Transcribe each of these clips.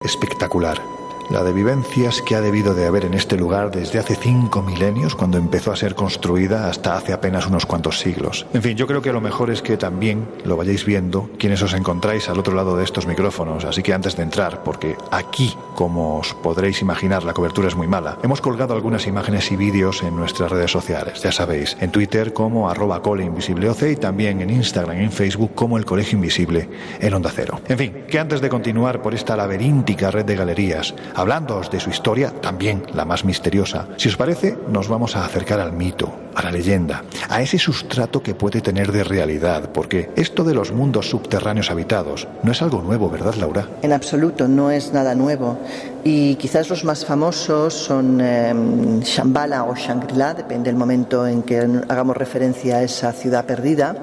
espectacular. La de vivencias que ha debido de haber en este lugar desde hace 5 milenios, cuando empezó a ser construida, hasta hace apenas unos cuantos siglos. En fin, yo creo que lo mejor es que también lo vayáis viendo quienes os encontráis al otro lado de estos micrófonos. Así que antes de entrar, porque aquí, como os podréis imaginar, la cobertura es muy mala, hemos colgado algunas imágenes y vídeos en nuestras redes sociales. Ya sabéis, en Twitter como @coleinvisibleoc y también en Instagram y en Facebook como El Colegio Invisible en Onda Cero. En fin, que antes de continuar por esta laberíntica red de galerías, hablándoos de su historia, también la más misteriosa, si os parece, nos vamos a acercar al mito, a la leyenda, a ese sustrato que puede tener de realidad, porque esto de los mundos subterráneos habitados no es algo nuevo, ¿verdad, Laura? En absoluto, no es nada nuevo. Y quizás los más famosos son Shambhala o Shangri-La, depende del momento en que hagamos referencia a esa ciudad perdida,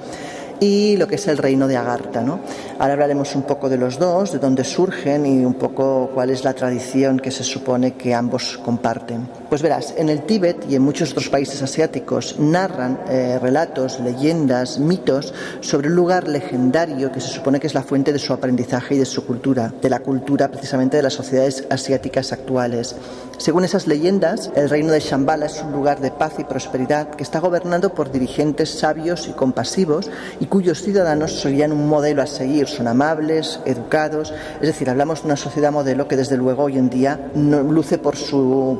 y lo que es el reino de Agartha, ¿no? Ahora hablaremos un poco de los dos, de dónde surgen y un poco cuál es la tradición que se supone que ambos comparten. Pues verás, en el Tíbet y en muchos otros países asiáticos narran relatos, leyendas, mitos sobre un lugar legendario que se supone que es la fuente de su aprendizaje y de su cultura, de la cultura precisamente de las sociedades asiáticas actuales. Según esas leyendas, el reino de Shambhala es un lugar de paz y prosperidad que está gobernado por dirigentes sabios y compasivos y cuyos ciudadanos serían un modelo a seguir, son amables, educados, es decir, hablamos de una sociedad modelo que desde luego hoy en día no luce por su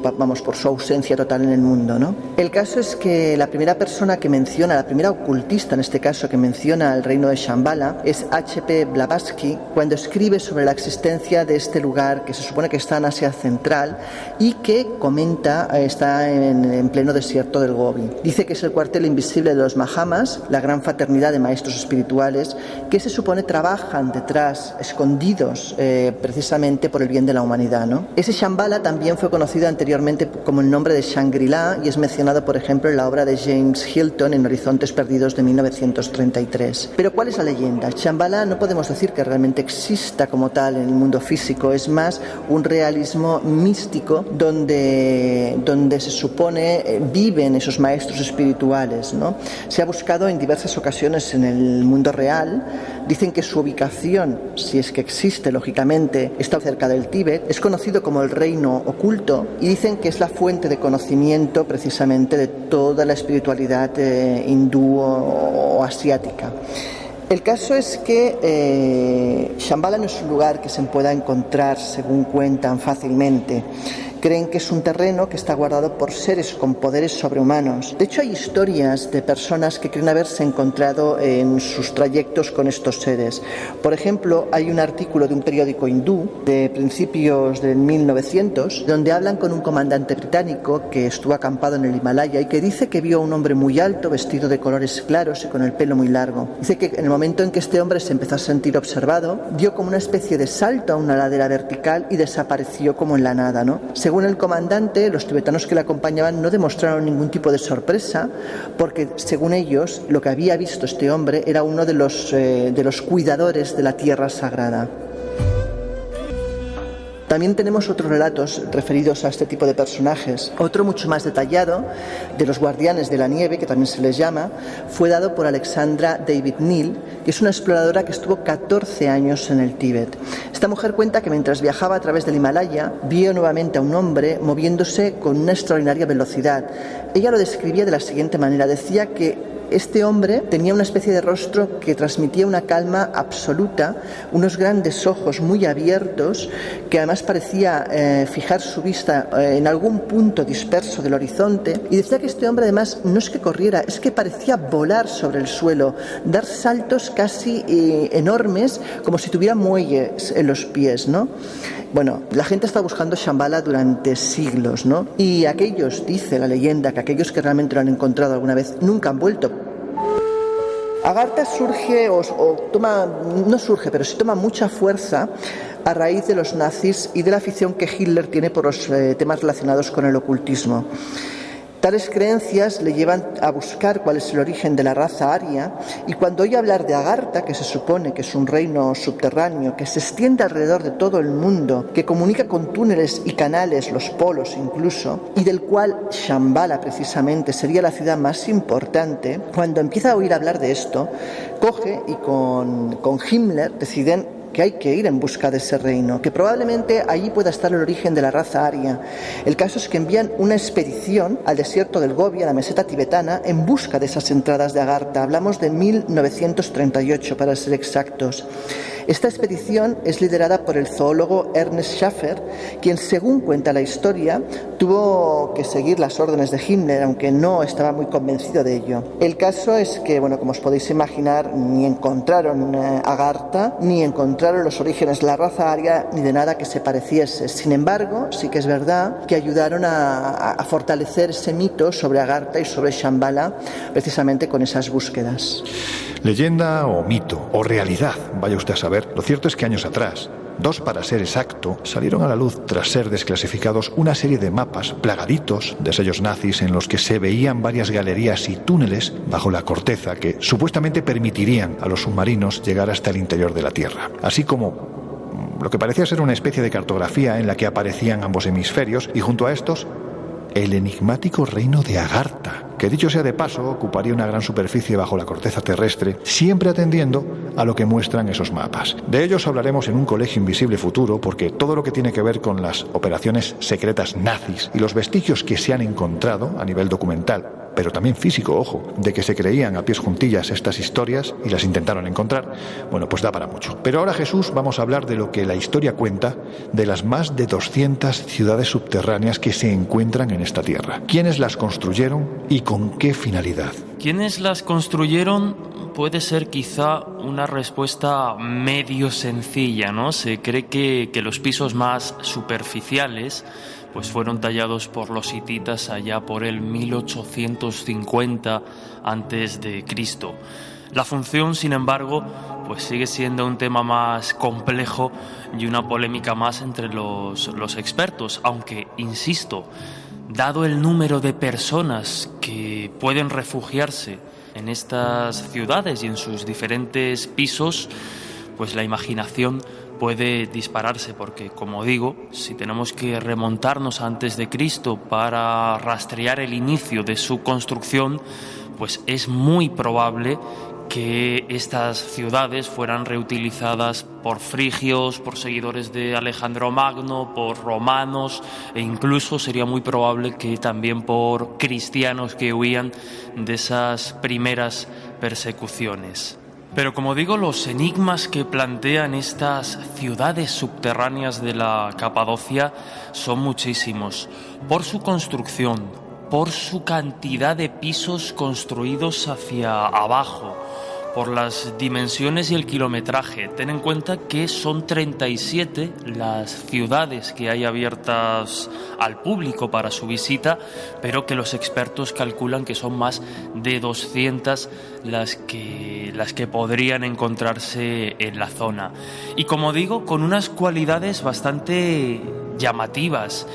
ausencia total en el mundo, ¿no? El caso es que la primera persona que menciona, la primera ocultista en este caso que menciona el reino de Shambhala es H.P. Blavatsky cuando escribe sobre la existencia de este lugar que se supone que está en Asia Central y que comenta está en pleno desierto del Gobi. Dice que es el cuartel invisible de los Mahamas, la gran fraternidad de maestros espirituales que se supone trabajan detrás, escondidos precisamente por el bien de la humanidad, ¿no? Ese Shambhala también fue conocido anteriormente como el nombre de Shangri-La y es mencionado, por ejemplo, en la obra de James Hilton en Horizontes Perdidos de 1933. Pero ¿cuál es la leyenda? Shambhala no podemos decir que realmente exista como tal en el mundo físico, es más un realismo místico donde se supone viven esos maestros espirituales, ¿no? Se ha buscado en diversas ocasiones en el mundo real. Dicen que su ubicación, si es que existe lógicamente, está cerca del Tíbet, es conocido como el reino oculto y dicen que es la fuente de conocimiento precisamente de toda la espiritualidad hindú o asiática. El caso es que Shambhala no es un lugar que se pueda encontrar, según cuentan, fácilmente. Creen que es un terreno que está guardado por seres con poderes sobrehumanos. De hecho, hay historias de personas que creen haberse encontrado en sus trayectos con estos seres. Por ejemplo, hay un artículo de un periódico hindú de principios del 1900, donde hablan con un comandante británico que estuvo acampado en el Himalaya y que dice que vio a un hombre muy alto, vestido de colores claros y con el pelo muy largo. Dice que en el momento en que este hombre se empezó a sentir observado, dio como una especie de salto a una ladera vertical y desapareció como en la nada, ¿no? Según el comandante, los tibetanos que le acompañaban no demostraron ningún tipo de sorpresa porque, según ellos, lo que había visto este hombre era uno de los cuidadores de la tierra sagrada. También tenemos otros relatos referidos a este tipo de personajes. Otro mucho más detallado, de los guardianes de la nieve, que también se les llama, fue dado por Alexandra David Neal, que es una exploradora que estuvo 14 años en el Tíbet. Esta mujer cuenta que mientras viajaba a través del Himalaya, vio nuevamente a un hombre moviéndose con una extraordinaria velocidad. Ella lo describía de la siguiente manera, decía que este hombre tenía una especie de rostro que transmitía una calma absoluta, unos grandes ojos muy abiertos, que además parecía fijar su vista en algún punto disperso del horizonte, y decía que este hombre además no es que corriera, es que parecía volar sobre el suelo, dar saltos casi enormes, como si tuviera muelles en los pies, ¿no? Bueno, la gente está buscando Shambhala durante siglos, ¿no? Y aquellos, dice la leyenda, que aquellos que realmente lo han encontrado alguna vez nunca han vuelto. Agartha surge pero sí toma mucha fuerza a raíz de los nazis y de la afición que Hitler tiene por los temas relacionados con el ocultismo. Tales creencias le llevan a buscar cuál es el origen de la raza aria, y cuando oye hablar de Agartha, que se supone que es un reino subterráneo que se extiende alrededor de todo el mundo, que comunica con túneles y canales, los polos incluso, y del cual Shambhala precisamente sería la ciudad más importante, cuando empieza a oír hablar de esto, coge y con Himmler deciden que hay que ir en busca de ese reino, que probablemente allí pueda estar el origen de la raza aria. El caso es que envían una expedición al desierto del Gobi, a la meseta tibetana, en busca de esas entradas de Agartha. Hablamos de 1938, para ser exactos. Esta expedición es liderada por el zoólogo Ernst Schaffer, quien, según cuenta la historia, tuvo que seguir las órdenes de Himmler, aunque no estaba muy convencido de ello. El caso es que, como os podéis imaginar, ni encontraron Agartha, ni encontraron los orígenes de la raza aria, ni de nada que se pareciese. Sin embargo, sí que es verdad que ayudaron a fortalecer ese mito sobre Agartha y sobre Shambhala, precisamente con esas búsquedas. Leyenda o mito, o realidad, vaya usted a saber. Lo cierto es que años atrás, 2 para ser exacto, salieron a la luz tras ser desclasificados una serie de mapas plagaditos de sellos nazis en los que se veían varias galerías y túneles bajo la corteza que supuestamente permitirían a los submarinos llegar hasta el interior de la Tierra, así como lo que parecía ser una especie de cartografía en la que aparecían ambos hemisferios y junto a estos el enigmático reino de Agartha, que dicho sea de paso ocuparía una gran superficie bajo la corteza terrestre, siempre atendiendo a lo que muestran esos mapas. De ellos hablaremos en un Colegio Invisible futuro, porque todo lo que tiene que ver con las operaciones secretas nazis y los vestigios que se han encontrado a nivel documental, pero también físico, ojo, de que se creían a pies juntillas estas historias y las intentaron encontrar, pues da para mucho. Pero ahora, Jesús, vamos a hablar de lo que la historia cuenta de las más de 200 ciudades subterráneas que se encuentran en esta tierra. ¿Quiénes las construyeron y con qué finalidad? ¿Quiénes las construyeron? Puede ser quizá una respuesta medio sencilla, ¿no? Se cree que los pisos más superficiales pues fueron tallados por los hititas allá por el 1850 a.C. La función, sin embargo, pues sigue siendo un tema más complejo y una polémica más entre los expertos, aunque, insisto, dado el número de personas que pueden refugiarse en estas ciudades y en sus diferentes pisos, pues la imaginación puede dispararse, porque, como digo, si tenemos que remontarnos antes de Cristo para rastrear el inicio de su construcción, pues es muy probable que estas ciudades fueran reutilizadas por frigios, por seguidores de Alejandro Magno, por romanos, e incluso sería muy probable que también por cristianos que huían de esas primeras persecuciones. Pero, como digo, los enigmas que plantean estas ciudades subterráneas de la Capadocia son muchísimos. Por su construcción, por su cantidad de pisos construidos hacia abajo, por las dimensiones y el kilometraje. Ten en cuenta que son 37 las ciudades que hay abiertas al público para su visita, pero que los expertos calculan que son más de 200 las que podrían encontrarse en la zona. Y, como digo, con unas cualidades bastante llamativas.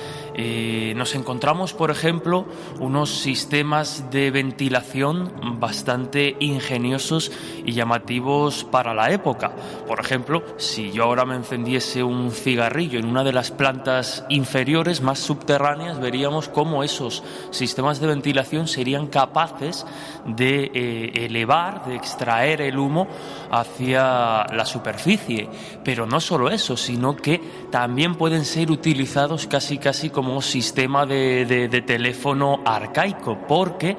Nos encontramos, por ejemplo, unos sistemas de ventilación bastante ingeniosos y llamativos para la época. Por ejemplo, si yo ahora me encendiese un cigarrillo en una de las plantas inferiores, más subterráneas, veríamos cómo esos sistemas de ventilación serían capaces de elevar, de extraer el humo hacia la superficie. Pero no solo eso, sino que también pueden ser utilizados casi como sistema de teléfono arcaico, porque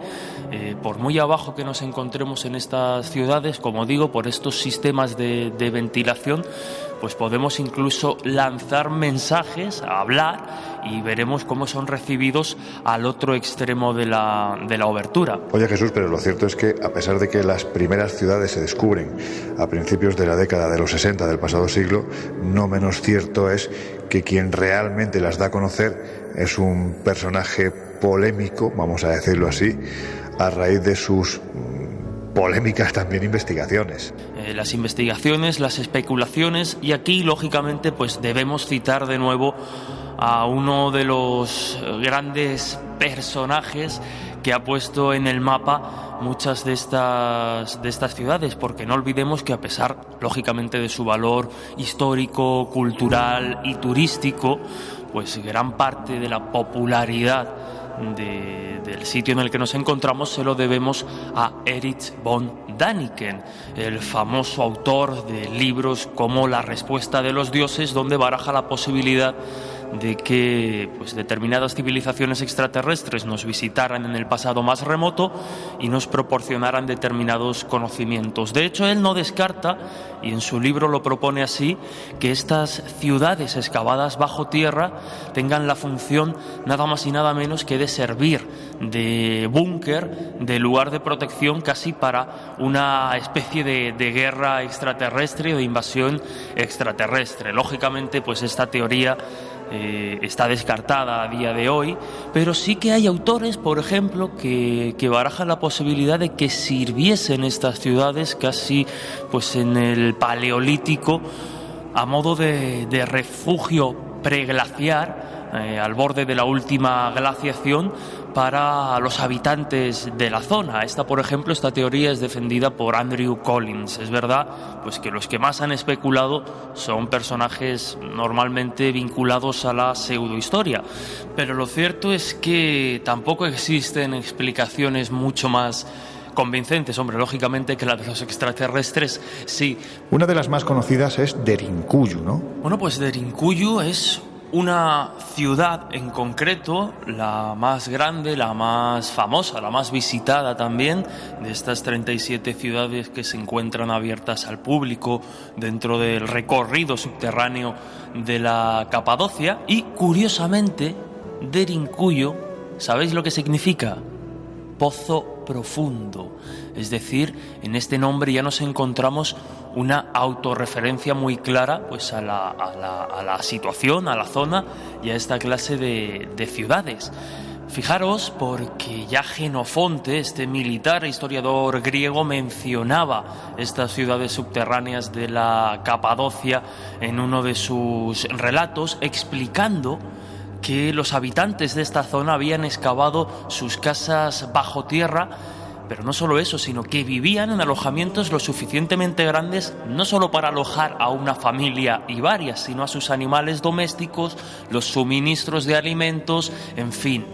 por muy abajo que nos encontremos en estas ciudades, como digo, por estos sistemas de ventilación, pues podemos incluso lanzar mensajes, hablar, y veremos cómo son recibidos al otro extremo de la obertura. Oye, Jesús, pero lo cierto es que, a pesar de que las primeras ciudades se descubren a principios de la década de los 60 del pasado siglo, no menos cierto es que quien realmente las da a conocer es un personaje polémico, vamos a decirlo así, a raíz de sus polémicas también investigaciones. Las investigaciones, las especulaciones, y aquí, lógicamente, pues debemos citar de nuevo a uno de los grandes personajes que ha puesto en el mapa muchas de estas ciudades, porque no olvidemos que, a pesar, lógicamente, de su valor histórico, cultural y turístico, pues gran parte de la popularidad del sitio en el que nos encontramos se lo debemos a Erich von Däniken, el famoso autor de libros como La respuesta de los dioses, donde baraja la posibilidad de que determinadas civilizaciones extraterrestres nos visitaran en el pasado más remoto y nos proporcionaran determinados conocimientos. De hecho, él no descarta, y en su libro lo propone así, que estas ciudades excavadas bajo tierra tengan la función nada más y nada menos que de servir de búnker, de lugar de protección casi para una especie de guerra extraterrestre o de invasión extraterrestre. Lógicamente, esta teoría está descartada a día de hoy, pero sí que hay autores, por ejemplo, que barajan la posibilidad de que sirviesen estas ciudades casi en el Paleolítico a modo de refugio preglaciar al borde de la última glaciación para los habitantes de la zona. Esta teoría es defendida por Andrew Collins. Es verdad que los que más han especulado son personajes normalmente vinculados a la pseudohistoria, pero lo cierto es que tampoco existen explicaciones mucho más convincentes, lógicamente, que la de los extraterrestres, sí. Una de las más conocidas es Derinkuyu, ¿no? Bueno, Derinkuyu es una ciudad en concreto, la más grande, la más famosa, la más visitada también, de estas 37 ciudades que se encuentran abiertas al público dentro del recorrido subterráneo de la Capadocia. Y, curiosamente, Derinkuyu, ¿sabéis lo que significa? Pozo profundo. Es decir, en este nombre ya nos encontramos una autorreferencia muy clara a la situación, a la zona y a esta clase de ciudades. Fijaros, porque ya Jenofonte, este militar e historiador griego, mencionaba estas ciudades subterráneas de la Capadocia en uno de sus relatos, explicando que los habitantes de esta zona habían excavado sus casas bajo tierra, pero no solo eso, sino que vivían en alojamientos lo suficientemente grandes no solo para alojar a una familia y varias, sino a sus animales domésticos, los suministros de alimentos, en fin.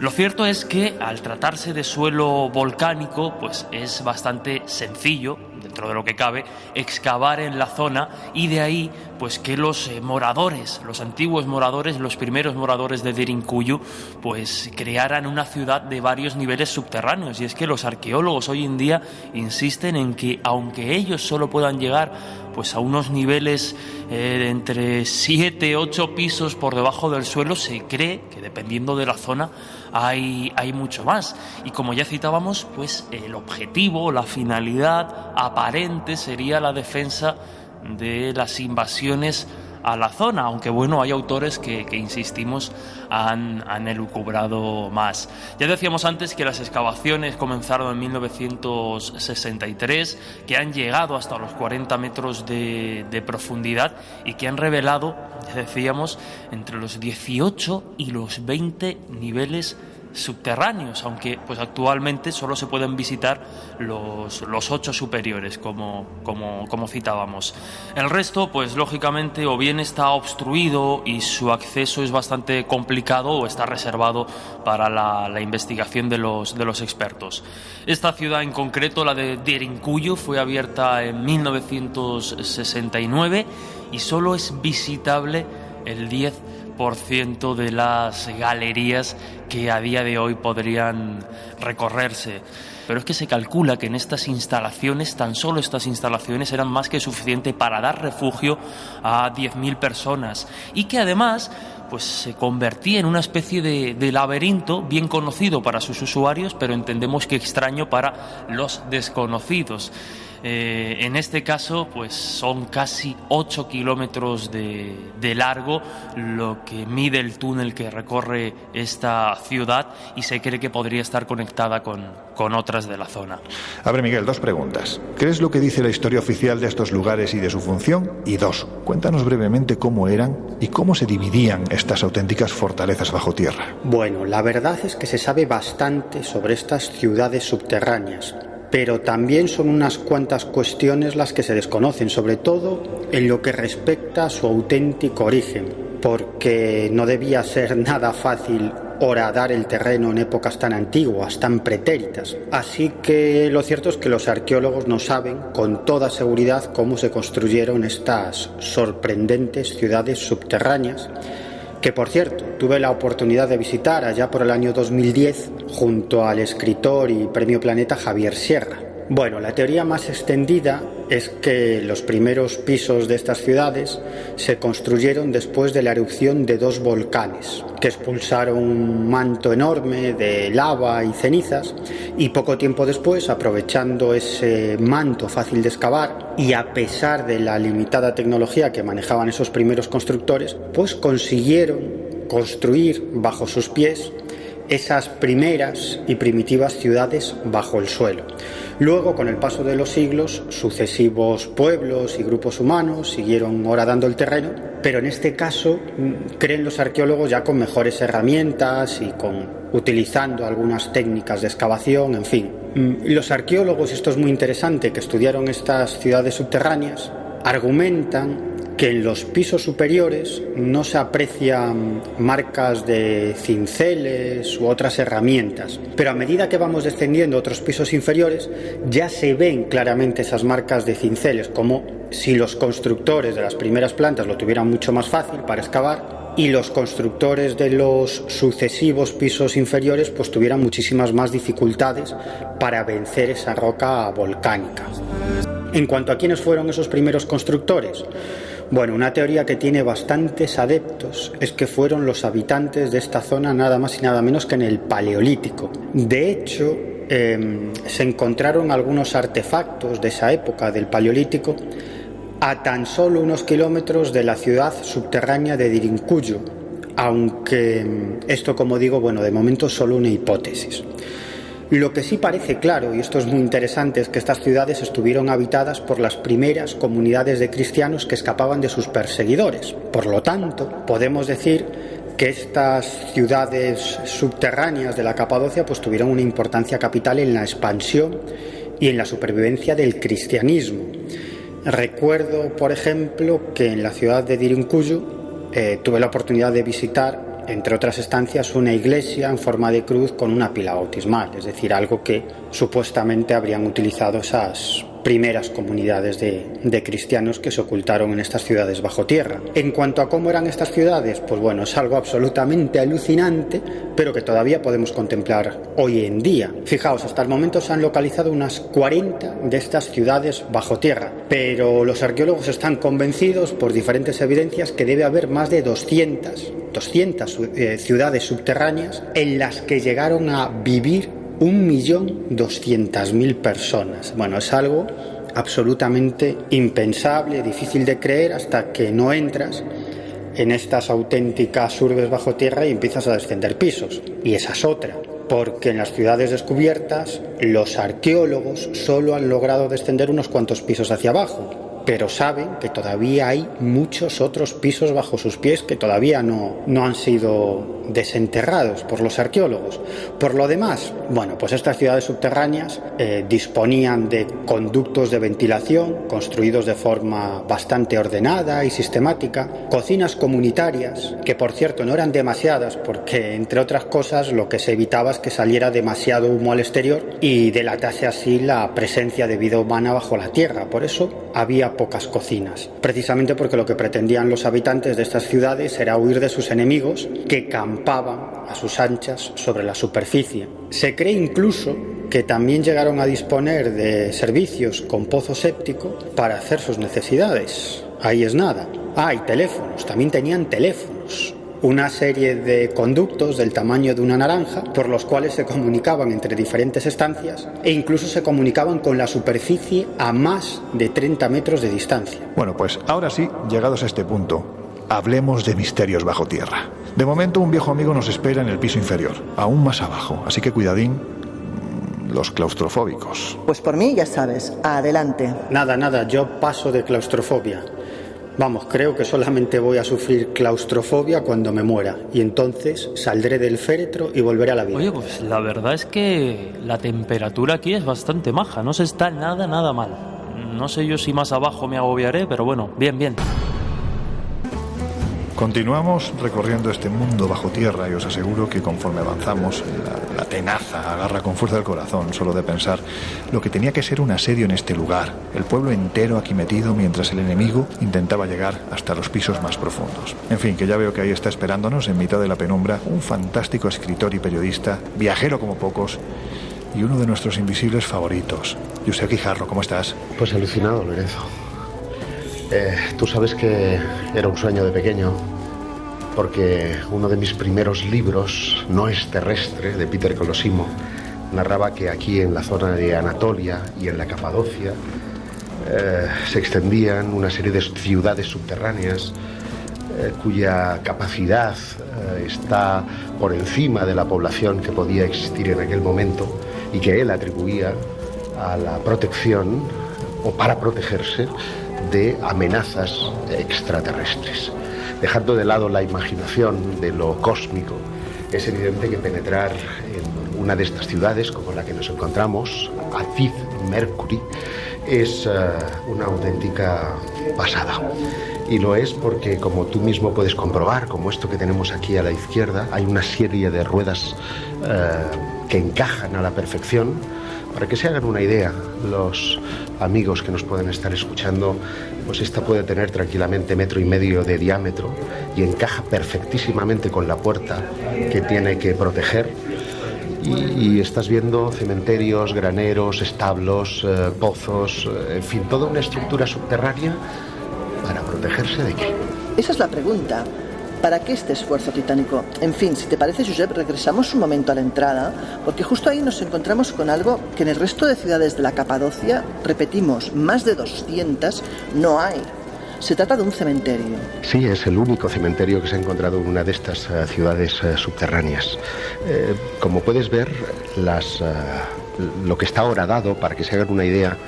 Lo cierto es que al tratarse de suelo volcánico, es bastante sencillo, dentro de lo que cabe, excavar en la zona, y de ahí que los moradores, los antiguos moradores, los primeros moradores de Derinkuyu, crearan una ciudad de varios niveles subterráneos. Y es que los arqueólogos hoy en día insisten en que, aunque ellos solo puedan llegar a unos niveles de entre 7, 8 pisos por debajo del suelo, se cree que dependiendo de la zona hay mucho más. Y como ya citábamos, el objetivo, la finalidad aparente sería la defensa de las invasiones a la zona, aunque hay autores que insistimos, han elucubrado más. Ya decíamos antes que las excavaciones comenzaron en 1963, que han llegado hasta los 40 metros de profundidad y que han revelado, ya decíamos, entre los 18 y los 20 niveles subterráneos, aunque actualmente solo se pueden visitar los 8 superiores, como citábamos. El resto, lógicamente, o bien está obstruido y su acceso es bastante complicado, o está reservado para la investigación de los expertos. Esta ciudad en concreto, la de Derinkuyu, fue abierta en 1969 y solo es visitable el 10% de las galerías que a día de hoy podrían recorrerse. Pero es que se calcula que en estas instalaciones, tan solo estas instalaciones, eran más que suficiente para dar refugio a 10.000 personas, y que además se convertía en una especie de laberinto bien conocido para sus usuarios, pero entendemos que extraño para los desconocidos. En este caso, son casi 8 kilómetros de largo lo que mide el túnel que recorre esta ciudad, y se cree que podría estar conectada con otras de la zona. A ver, Miguel, 2 preguntas. ¿Qué es lo que dice la historia oficial de estos lugares y de su función? Y 2, cuéntanos brevemente cómo eran y cómo se dividían estas auténticas fortalezas bajo tierra. Bueno, la verdad es que se sabe bastante sobre estas ciudades subterráneas, pero también son unas cuantas cuestiones las que se desconocen, sobre todo en lo que respecta a su auténtico origen, porque no debía ser nada fácil horadar el terreno en épocas tan antiguas, tan pretéritas. Así que lo cierto es que los arqueólogos no saben con toda seguridad cómo se construyeron estas sorprendentes ciudades subterráneas, que por cierto tuve la oportunidad de visitar allá por el año 2010 junto al escritor y Premio Planeta Javier Sierra. Bueno, la teoría más extendida es que los primeros pisos de estas ciudades se construyeron después de la erupción de 2 volcanes que expulsaron un manto enorme de lava y cenizas, y poco tiempo después, aprovechando ese manto fácil de excavar y a pesar de la limitada tecnología que manejaban esos primeros constructores, pues consiguieron construir bajo sus pies esas primeras y primitivas ciudades bajo el suelo. Luego, con el paso de los siglos, sucesivos pueblos y grupos humanos siguieron horadando el terreno, pero en este caso creen los arqueólogos ya con mejores herramientas y utilizando algunas técnicas de excavación, en fin. Los arqueólogos, esto es muy interesante, que estudiaron estas ciudades subterráneas, argumentan que en los pisos superiores no se aprecian marcas de cinceles u otras herramientas, pero a medida que vamos descendiendo a otros pisos inferiores ya se ven claramente esas marcas de cinceles, como si los constructores de las primeras plantas lo tuvieran mucho más fácil para excavar y los constructores de los sucesivos pisos inferiores pues tuvieran muchísimas más dificultades para vencer esa roca volcánica. En cuanto a quiénes fueron esos primeros constructores, bueno, una teoría que tiene bastantes adeptos es que fueron los habitantes de esta zona nada más y nada menos que en el Paleolítico. De hecho, se encontraron algunos artefactos de esa época del Paleolítico a tan solo unos kilómetros de la ciudad subterránea de Dirincuyo, aunque esto, como digo, bueno, de momento es solo una hipótesis. Lo que sí parece claro, y esto es muy interesante, es que estas ciudades estuvieron habitadas por las primeras comunidades de cristianos que escapaban de sus perseguidores. Por lo tanto, podemos decir que estas ciudades subterráneas de la Capadocia pues tuvieron una importancia capital en la expansión y en la supervivencia del cristianismo. Recuerdo, por ejemplo, que en la ciudad de Dirincuyo tuve la oportunidad de visitar, entre otras estancias, una iglesia en forma de cruz con una pila bautismal, es decir, algo que supuestamente habrían utilizado esas primeras comunidades de cristianos que se ocultaron en estas ciudades bajo tierra. En cuanto a cómo eran estas ciudades, pues bueno, es algo absolutamente alucinante, pero que todavía podemos contemplar hoy en día. Fijaos, hasta el momento se han localizado unas 40 de estas ciudades bajo tierra, pero los arqueólogos están convencidos por diferentes evidencias que debe haber más de 200 ciudades subterráneas en las que llegaron a vivir 1.200.000 personas. Bueno, es algo absolutamente impensable, difícil de creer hasta que no entras en estas auténticas urbes bajo tierra y empiezas a descender pisos. Y esa es otra, porque en las ciudades descubiertas los arqueólogos solo han logrado descender unos cuantos pisos hacia abajo, pero saben que todavía hay muchos otros pisos bajo sus pies que todavía no han sido desenterrados por los arqueólogos. Por lo demás, bueno, pues estas ciudades subterráneas disponían de conductos de ventilación construidos de forma bastante ordenada y sistemática, cocinas comunitarias, que por cierto no eran demasiadas porque, entre otras cosas, lo que se evitaba es que saliera demasiado humo al exterior y delatase así la presencia de vida humana bajo la tierra. Por eso había pocas cocinas, precisamente porque lo que pretendían los habitantes de estas ciudades era huir de sus enemigos, que campaban a sus anchas sobre la superficie. Se cree incluso que también llegaron a disponer de servicios con pozo séptico para hacer sus necesidades. Ahí es nada. Y teléfonos, también tenían teléfonos. Una serie de conductos del tamaño de una naranja por los cuales se comunicaban entre diferentes estancias e incluso se comunicaban con la superficie a más de 30 metros de distancia. Bueno, pues ahora sí, llegados a este punto, hablemos de misterios bajo tierra. De momento un viejo amigo nos espera en el piso inferior, aún más abajo, así que cuidadín, los claustrofóbicos. Pues por mí, ya sabes, adelante. Nada, yo paso de claustrofobia. Vamos, creo que solamente voy a sufrir claustrofobia cuando me muera y entonces saldré del féretro y volveré a la vida. Oye, pues la verdad es que la temperatura aquí es bastante maja, no se está nada mal. No sé yo si más abajo me agobiaré, pero bueno, bien. Continuamos recorriendo este mundo bajo tierra y os aseguro que conforme avanzamos, la tenaza agarra con fuerza el corazón solo de pensar lo que tenía que ser un asedio en este lugar, el pueblo entero aquí metido mientras el enemigo intentaba llegar hasta los pisos más profundos. En fin, que ya veo que ahí está esperándonos en mitad de la penumbra un fantástico escritor y periodista, viajero como pocos, y uno de nuestros invisibles favoritos. Josep Guijarro, ¿cómo estás? Pues alucinado, Lorenzo. Tú sabes que era un sueño de pequeño, porque uno de mis primeros libros, No es terrestre, de Peter Colosimo, narraba que aquí en la zona de Anatolia y en la Capadocia se extendían una serie de ciudades subterráneas cuya capacidad está por encima de la población que podía existir en aquel momento y que él atribuía a la protección o para protegerse de amenazas extraterrestres. Dejando de lado la imaginación de lo cósmico, es evidente que penetrar en una de estas ciudades, como la que nos encontramos, Aziz Mercury, es una auténtica pasada. Y lo es porque, como tú mismo puedes comprobar, como esto que tenemos aquí a la izquierda, hay una serie de ruedas que encajan a la perfección. Para que se hagan una idea, los amigos que nos pueden estar escuchando, pues esta puede tener tranquilamente 1,5 metros de diámetro y encaja perfectísimamente con la puerta que tiene que proteger. Y estás viendo cementerios, graneros, establos, pozos, en fin, toda una estructura subterránea para protegerse ¿de qué? Esa es la pregunta. ¿Para qué este esfuerzo titánico? En fin, si te parece, Josep, regresamos un momento a la entrada, porque justo ahí nos encontramos con algo que en el resto de ciudades de la Capadocia, repetimos, más de 200, no hay. Se trata de un cementerio. Sí, es el único cementerio que se ha encontrado en una de estas ciudades subterráneas. Como puedes ver, lo que está horadado, para que se hagan una idea,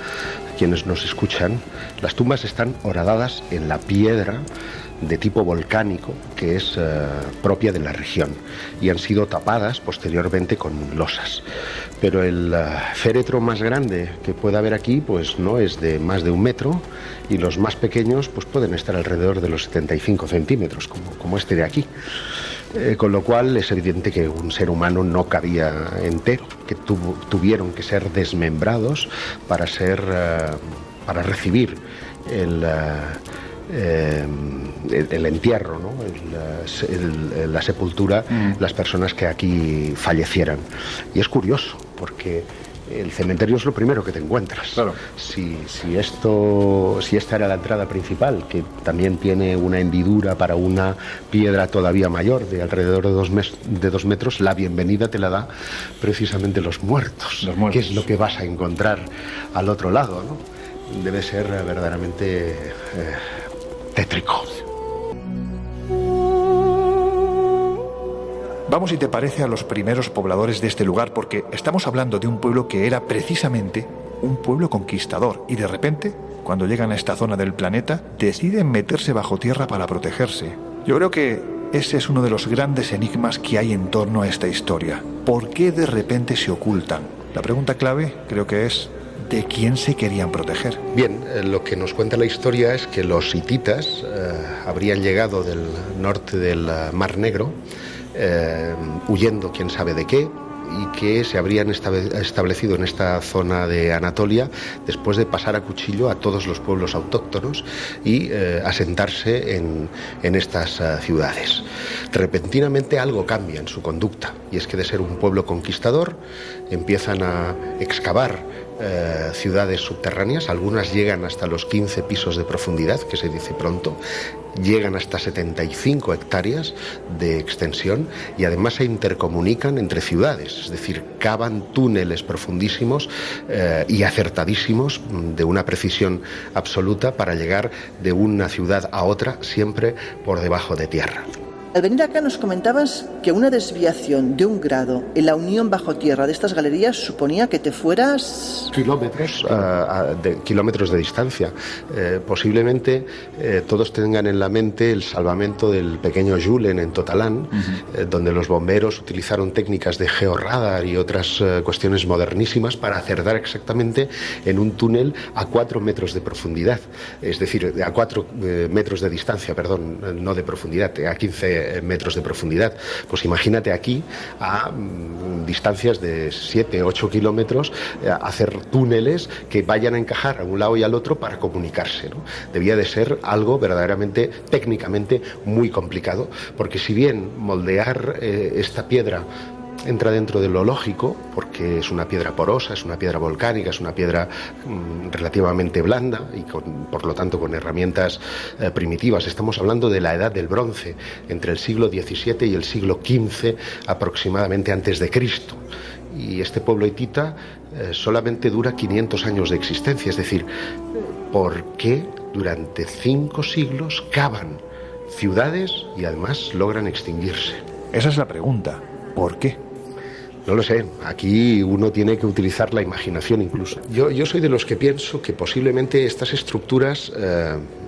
quienes nos escuchan, las tumbas están horadadas en la piedra de tipo volcánico que es propia de la región y han sido tapadas posteriormente con losas. Pero el féretro más grande que pueda haber aquí pues no es de más de 1 metro y los más pequeños pues pueden estar alrededor de los 75 centímetros como este de aquí. Con lo cual es evidente que un ser humano no cabía entero, que tuvieron que ser desmembrados para recibir el entierro, ¿no? La sepultura, las personas que aquí fallecieran. Y es curioso, porque el cementerio es lo primero que te encuentras. Claro. Si esta era la entrada principal, que también tiene una hendidura para una piedra todavía mayor, de alrededor de 2 metros, la bienvenida te la da precisamente los muertos. ¿Qué es lo que vas a encontrar al otro lado, ¿no? Debe ser verdaderamente tétrico. Vamos, si te parece, a los primeros pobladores de este lugar, porque estamos hablando de un pueblo que era precisamente un pueblo conquistador y de repente, cuando llegan a esta zona del planeta, deciden meterse bajo tierra para protegerse. Yo creo que ese es uno de los grandes enigmas que hay en torno a esta historia. ¿Por qué de repente se ocultan? La pregunta clave creo que es: ¿de quién se querían proteger? Bien, lo que nos cuenta la historia es que los hititas habrían llegado del norte del Mar Negro, huyendo quién sabe de qué, y que se habrían establecido en esta zona de Anatolia después de pasar a cuchillo a todos los pueblos autóctonos y asentarse en estas ciudades. Repentinamente algo cambia en su conducta, y es que de ser un pueblo conquistador empiezan a excavar ciudades subterráneas. Algunas llegan hasta los 15 pisos de profundidad, que se dice pronto, llegan hasta 75 hectáreas de extensión y además se intercomunican entre ciudades, es decir, cavan túneles profundísimos y acertadísimos, de una precisión absoluta, para llegar de una ciudad a otra siempre por debajo de tierra. Al venir acá nos comentabas que una desviación de 1 grado en la unión bajo tierra de estas galerías suponía que te fueras... Kilómetros de distancia. Posiblemente todos tengan en la mente el salvamento del pequeño Julen en Totalán, donde los bomberos utilizaron técnicas de georradar y otras cuestiones modernísimas para acertar exactamente en un túnel a 4 metros de profundidad. Es decir, a 4 metros de distancia, perdón, no de profundidad, a 15 metros de profundidad. Pues imagínate aquí a distancias de 7, 8 kilómetros hacer túneles que vayan a encajar a un lado y al otro para comunicarse, ¿no? Debía de ser algo verdaderamente técnicamente muy complicado, porque si bien moldear esta piedra entra dentro de lo lógico, porque es una piedra porosa, es una piedra volcánica, es una piedra relativamente blanda y por lo tanto con herramientas primitivas. Estamos hablando de la edad del bronce, entre el siglo XVII y el siglo XV aproximadamente antes de Cristo. Y este pueblo hitita solamente dura 500 años de existencia. Es decir, ¿por qué durante 5 siglos cavan ciudades y además logran extinguirse? Esa es la pregunta. ¿Por qué? No lo sé, aquí uno tiene que utilizar la imaginación incluso. Yo soy de los que pienso que posiblemente estas estructuras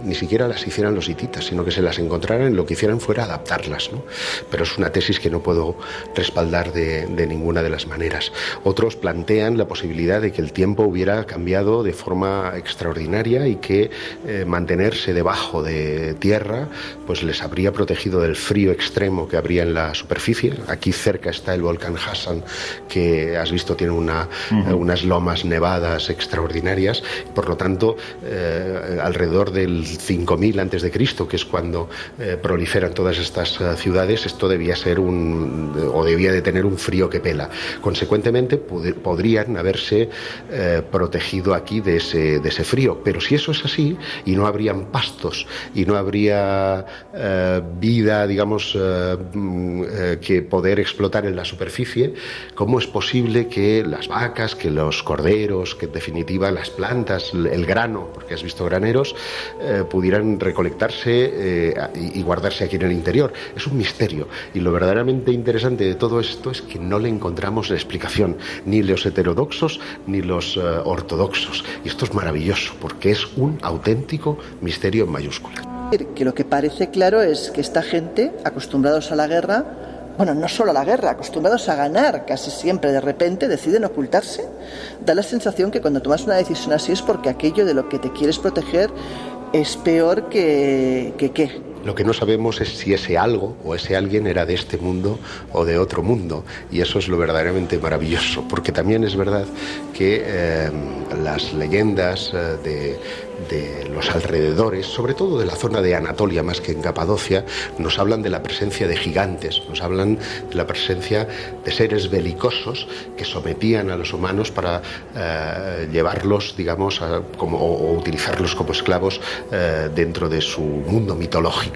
ni siquiera las hicieran los hititas, sino que se las encontraran y lo que hicieran fuera adaptarlas, ¿no? Pero es una tesis que no puedo respaldar de ninguna de las maneras. Otros plantean la posibilidad de que el tiempo hubiera cambiado de forma extraordinaria y que mantenerse debajo de tierra pues les habría protegido del frío extremo que habría en la superficie. Aquí cerca está el volcán Hassan, que has visto tiene unas lomas nevadas extraordinarias. Por lo tanto, alrededor del 5000 antes de Cristo, que es cuando proliferan todas estas ciudades, esto debía ser debía de tener un frío que pela. Consecuentemente, podrían haberse protegido aquí de ese frío. Pero si eso es así, y no habrían pastos, y no habría vida, digamos, que poder explotar en la superficie, ¿cómo es posible que las vacas, que los corderos, que en definitiva las plantas, el grano, porque has visto graneros, pudieran recolectarse y guardarse aquí en el interior? Es un misterio, y lo verdaderamente interesante de todo esto es que no le encontramos la explicación, ni los heterodoxos ni los ortodoxos, y esto es maravilloso porque es un auténtico misterio en mayúsculas. Que lo que parece claro es que esta gente, acostumbrados a la guerra, bueno, no solo a la guerra, acostumbrados a ganar casi siempre, de repente deciden ocultarse. Da la sensación que cuando tomas una decisión así es porque aquello de lo que te quieres proteger es peor que ¿qué? Lo que no sabemos es si ese algo o ese alguien era de este mundo o de otro mundo, y eso es lo verdaderamente maravilloso, porque también es verdad que las leyendas de los alrededores, sobre todo de la zona de Anatolia más que en Capadocia, nos hablan de la presencia de gigantes, nos hablan de la presencia de seres belicosos que sometían a los humanos para llevarlos, digamos, o utilizarlos como esclavos dentro de su mundo mitológico.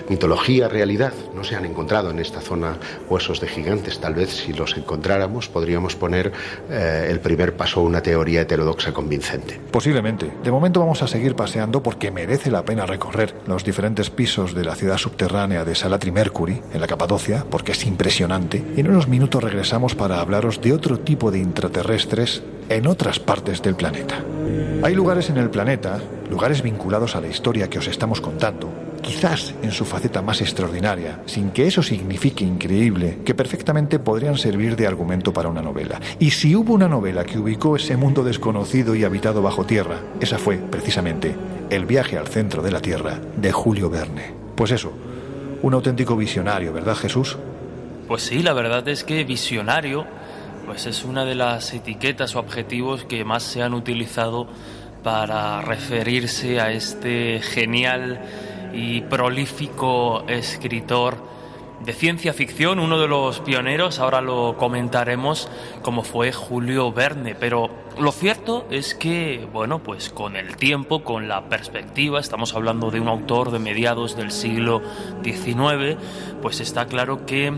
Mitología, realidad, no se han encontrado en esta zona huesos de gigantes. Tal vez si los encontráramos podríamos poner el primer paso a una teoría heterodoxa convincente. Posiblemente. De momento vamos a seguir paseando porque merece la pena recorrer los diferentes pisos de la ciudad subterránea de Salatri Mercury, en la Capadocia, porque es impresionante. Y en unos minutos regresamos para hablaros de otro tipo de intraterrestres en otras partes del planeta. Hay lugares en el planeta, lugares vinculados a la historia que os estamos contando, quizás en su faceta más extraordinaria, sin que eso signifique increíble, que perfectamente podrían servir de argumento para una novela. Y si hubo una novela que ubicó ese mundo desconocido y habitado bajo tierra, esa fue, precisamente, El viaje al centro de la Tierra, de Julio Verne. Pues eso, un auténtico visionario, ¿verdad, Jesús? Pues sí, la verdad es que visionario pues es una de las etiquetas o adjetivos que más se han utilizado para referirse a este genial y prolífico escritor de ciencia ficción, uno de los pioneros, ahora lo comentaremos, como fue Julio Verne. Pero lo cierto es que, bueno, pues con el tiempo, con la perspectiva, estamos hablando de un autor de mediados del siglo XIX, pues está claro que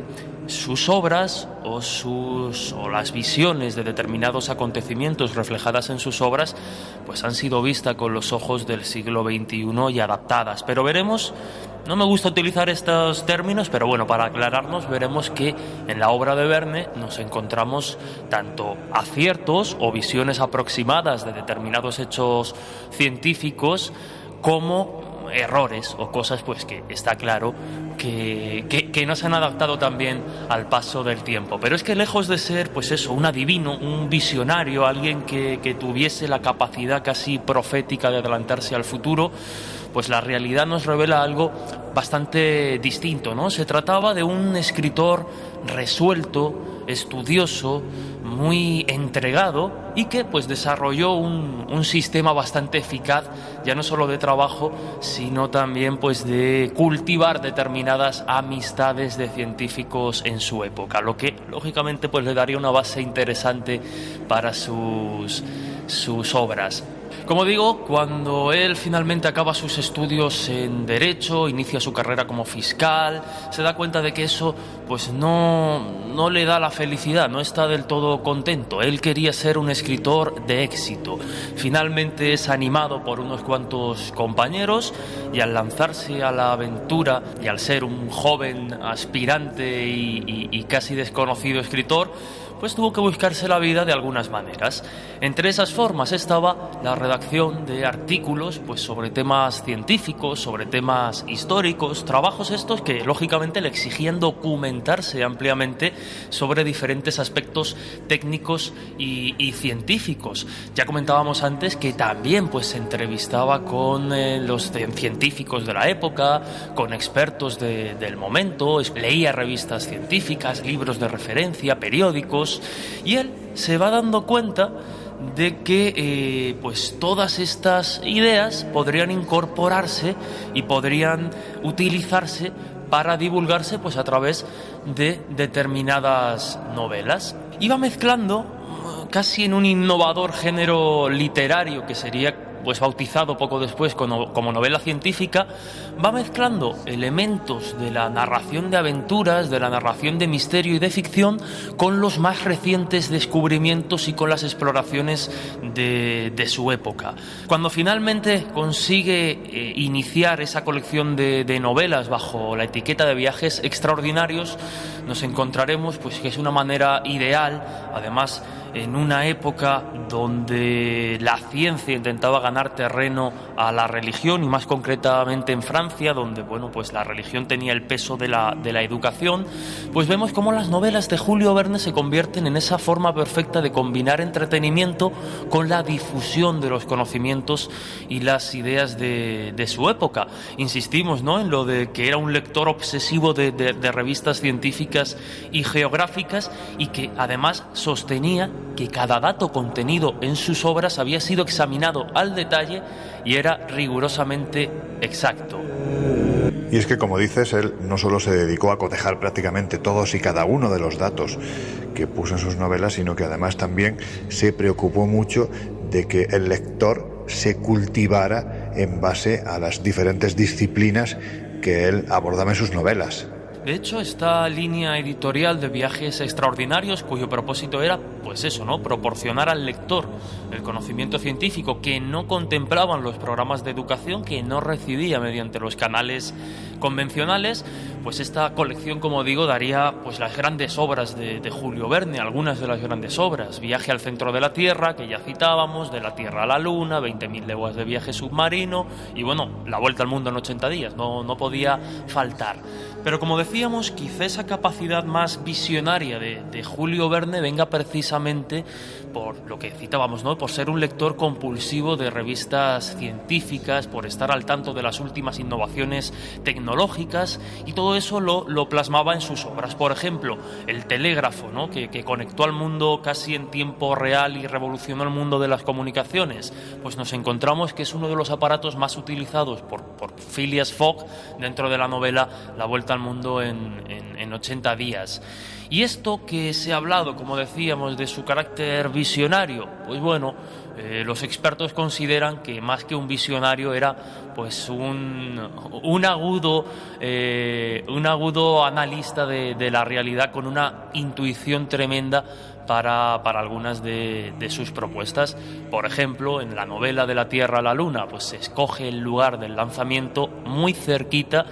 sus obras o las visiones de determinados acontecimientos reflejadas en sus obras pues han sido vistas con los ojos del siglo XXI y adaptadas. Pero veremos, no me gusta utilizar estos términos, pero bueno, para aclararnos, veremos que en la obra de Verne nos encontramos tanto aciertos o visiones aproximadas de determinados hechos científicos como errores o cosas pues que está claro que no se han adaptado también al paso del tiempo. Pero es que lejos de ser pues eso, un adivino, un visionario, alguien que tuviese la capacidad casi profética de adelantarse al futuro, pues la realidad nos revela algo bastante distinto, ¿no? Se trataba de un escritor resuelto, estudioso, muy entregado y que pues desarrolló un sistema bastante eficaz, ya no solo de trabajo, sino también pues de cultivar determinadas amistades de científicos en su época, lo que lógicamente pues le daría una base interesante para sus obras. Como digo, cuando él finalmente acaba sus estudios en Derecho, inicia su carrera como fiscal, se da cuenta de que eso pues no le da la felicidad, no está del todo contento. Él quería ser un escritor de éxito. Finalmente es animado por unos cuantos compañeros y al lanzarse a la aventura y al ser un joven aspirante y casi desconocido escritor, pues tuvo que buscarse la vida de algunas maneras. Entre esas formas estaba la redacción de artículos pues sobre temas científicos, sobre temas históricos, trabajos estos que lógicamente le exigían documentarse ampliamente sobre diferentes aspectos técnicos y científicos. Ya comentábamos antes que también pues se entrevistaba con los científicos de la época, con expertos del momento, leía revistas científicas, libros de referencia, periódicos, y él se va dando cuenta de que pues todas estas ideas podrían incorporarse y podrían utilizarse para divulgarse pues a través de determinadas novelas. Iba mezclando casi en un innovador género literario que sería pues bautizado poco después como novela científica, va mezclando elementos de la narración de aventuras, de la narración de misterio y de ficción con los más recientes descubrimientos y con las exploraciones de su época. Cuando finalmente consigue iniciar esa colección de novelas bajo la etiqueta de Viajes Extraordinarios, nos encontraremos pues que es una manera ideal, además en una época donde la ciencia intentaba ganar terreno a la religión y más concretamente en Francia, donde bueno pues la religión tenía el peso de la educación, pues vemos cómo las novelas de Julio Verne se convierten en esa forma perfecta de combinar entretenimiento con la difusión de los conocimientos y las ideas de su época. Insistimos, ¿no?, en lo de que era un lector obsesivo de revistas científicas y geográficas y que además sostenía que cada dato contenido en sus obras había sido examinado al detalle y era rigurosamente exacto. Y es que, como dices, él no solo se dedicó a cotejar prácticamente todos y cada uno de los datos que puso en sus novelas, sino que además también se preocupó mucho de que el lector se cultivara en base a las diferentes disciplinas que él abordaba en sus novelas. De hecho, esta línea editorial de Viajes Extraordinarios, cuyo propósito era, pues eso, ¿no?, proporcionar al lector el conocimiento científico que no contemplaban los programas de educación, que no recibía mediante los canales convencionales, pues esta colección, como digo, daría pues las grandes obras de Julio Verne, algunas de las grandes obras: Viaje al centro de la Tierra, que ya citábamos, De la Tierra a la Luna, 20.000 leguas de viaje submarino y, bueno, La Vuelta al Mundo en 80 días, no podía faltar. Pero como decíamos, quizá esa capacidad más visionaria de Julio Verne venga precisamente por lo que citábamos, ¿no?, por ser un lector compulsivo de revistas científicas, por estar al tanto de las últimas innovaciones tecnológicas, y todo eso lo plasmaba en sus obras. Por ejemplo, el telégrafo, ¿no?, que conectó al mundo casi en tiempo real y revolucionó el mundo de las comunicaciones, pues nos encontramos que es uno de los aparatos más utilizados por Phileas Fogg dentro de la novela La Vuelta al Mundo en 80 días. Y esto que se ha hablado, como decíamos, de su carácter visionario, pues bueno, los expertos consideran que más que un visionario era pues un agudo analista de la realidad con una intuición tremenda para algunas de sus propuestas. Por ejemplo, en la novela De la Tierra a la Luna, pues se escoge el lugar del lanzamiento muy cerquita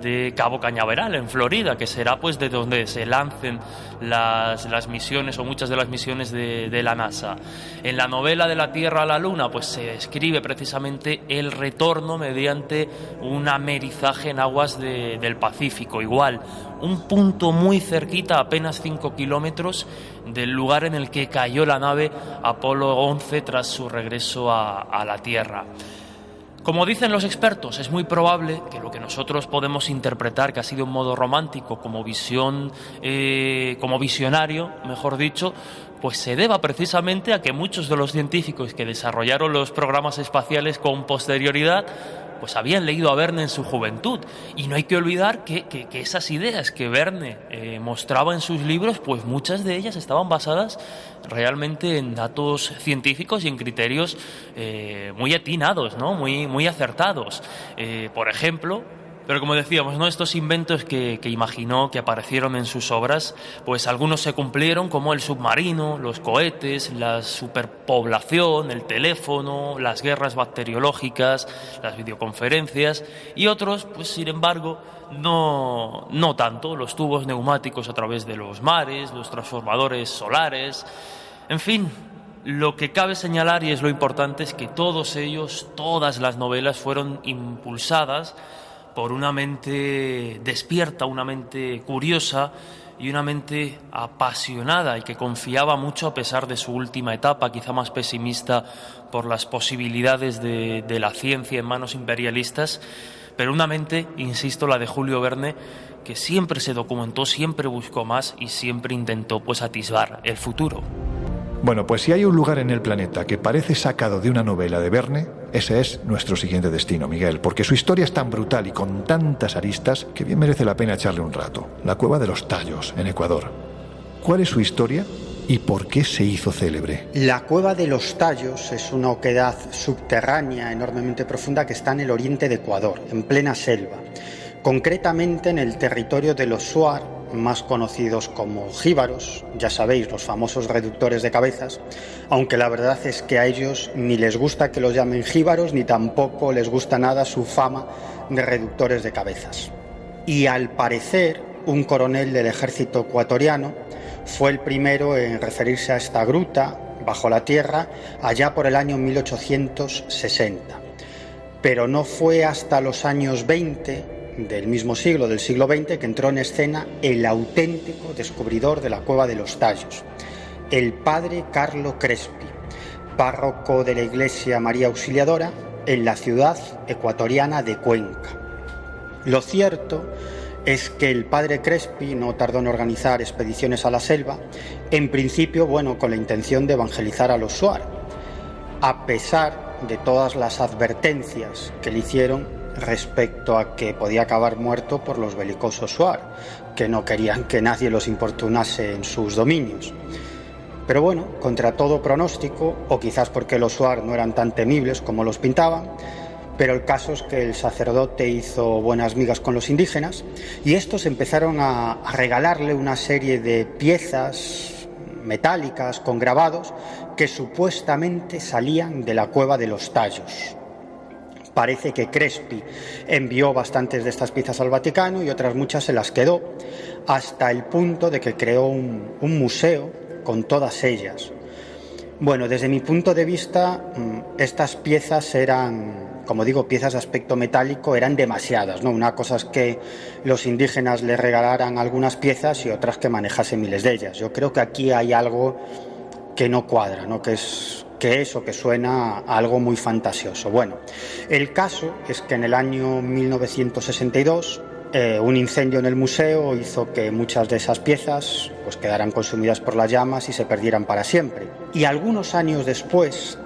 de Cabo Cañaveral, en Florida, que será pues de donde se lancen las misiones o muchas de las misiones de la NASA. En la novela De la Tierra a la Luna, pues se escribe precisamente el retorno mediante un amerizaje en aguas del Pacífico. Igual, un punto muy cerquita, apenas 5 kilómetros, del lugar en el que cayó la nave Apolo 11 tras su regreso a la Tierra. Como dicen los expertos, es muy probable que lo que nosotros podemos interpretar que ha sido un modo romántico como visionario, mejor dicho, pues se deba precisamente a que muchos de los científicos que desarrollaron los programas espaciales con posterioridad pues habían leído a Verne en su juventud. Y no hay que olvidar que esas ideas que Verne mostraba en sus libros, pues muchas de ellas estaban basadas realmente en datos científicos y en criterios muy atinados, ¿no? Muy acertados. Por ejemplo, pero como decíamos, ¿no? Estos inventos que imaginó, que aparecieron en sus obras, pues algunos se cumplieron, como el submarino, los cohetes, la superpoblación, el teléfono, las guerras bacteriológicas, las videoconferencias, y otros, pues sin embargo, no tanto, los tubos neumáticos a través de los mares, los transformadores solares, en fin. Lo que cabe señalar, y es lo importante, es que todos ellos, todas las novelas fueron impulsadas por una mente despierta, una mente curiosa y una mente apasionada y que confiaba mucho a pesar de su última etapa, quizá más pesimista por las posibilidades de la ciencia en manos imperialistas, pero una mente, insisto, la de Julio Verne, que siempre se documentó, siempre buscó más y siempre intentó pues atisbar el futuro. Bueno, pues si hay un lugar en el planeta que parece sacado de una novela de Verne, ese es nuestro siguiente destino, Miguel, porque su historia es tan brutal y con tantas aristas que bien merece la pena echarle un rato. La Cueva de los Tallos, en Ecuador. ¿Cuál es su historia y por qué se hizo célebre? La Cueva de los Tallos es una oquedad subterránea enormemente profunda que está en el oriente de Ecuador, en plena selva. Concretamente en el territorio de los Shuar, más conocidos como jíbaros, ya sabéis, los famosos reductores de cabezas, aunque la verdad es que a ellos ni les gusta que los llamen jíbaros, ni tampoco les gusta nada su fama de reductores de cabezas. Y al parecer, un coronel del ejército ecuatoriano fue el primero en referirse a esta gruta bajo la tierra allá por el año 1860. Pero no fue hasta los años 20 del mismo siglo, del siglo XX, que entró en escena el auténtico descubridor de la Cueva de los Tallos, el padre Carlo Crespi, párroco de la Iglesia María Auxiliadora en la ciudad ecuatoriana de Cuenca. Lo cierto es que el padre Crespi no tardó en organizar expediciones a la selva, en principio, con la intención de evangelizar a los Shuar, a pesar de todas las advertencias que le hicieron respecto a que podía acabar muerto por los belicosos Shuar, que no querían que nadie los importunase en sus dominios. Pero contra todo pronóstico, o quizás porque los Shuar no eran tan temibles como los pintaban, pero el caso es que el sacerdote hizo buenas migas con los indígenas y estos empezaron a regalarle una serie de piezas metálicas con grabados que supuestamente salían de la Cueva de los Tallos. Parece que Crespi envió bastantes de estas piezas al Vaticano y otras muchas se las quedó, hasta el punto de que creó un museo con todas ellas. Desde mi punto de vista, estas piezas eran, como digo, piezas de aspecto metálico, eran demasiadas, ¿no? Una cosa es que los indígenas le regalaran algunas piezas y otras que manejase miles de ellas. Yo creo que aquí hay algo que no cuadra, ¿no? Que suena a algo muy fantasioso. El caso es que en el año 1962 un incendio en el museo hizo que muchas de esas piezas quedaran consumidas por las llamas y se perdieran para siempre. Y algunos años después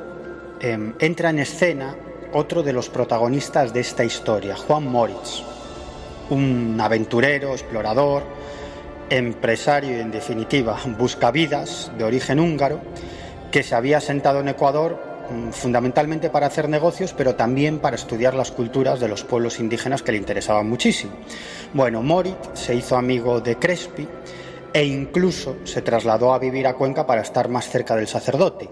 entra en escena otro de los protagonistas de esta historia, Juan Moritz, un aventurero, explorador, empresario y, en definitiva, buscavidas de origen húngaro, que se había asentado en Ecuador fundamentalmente para hacer negocios, pero también para estudiar las culturas de los pueblos indígenas que le interesaban muchísimo. Bueno, Moritz se hizo amigo de Crespi e incluso se trasladó a vivir a Cuenca para estar más cerca del sacerdote.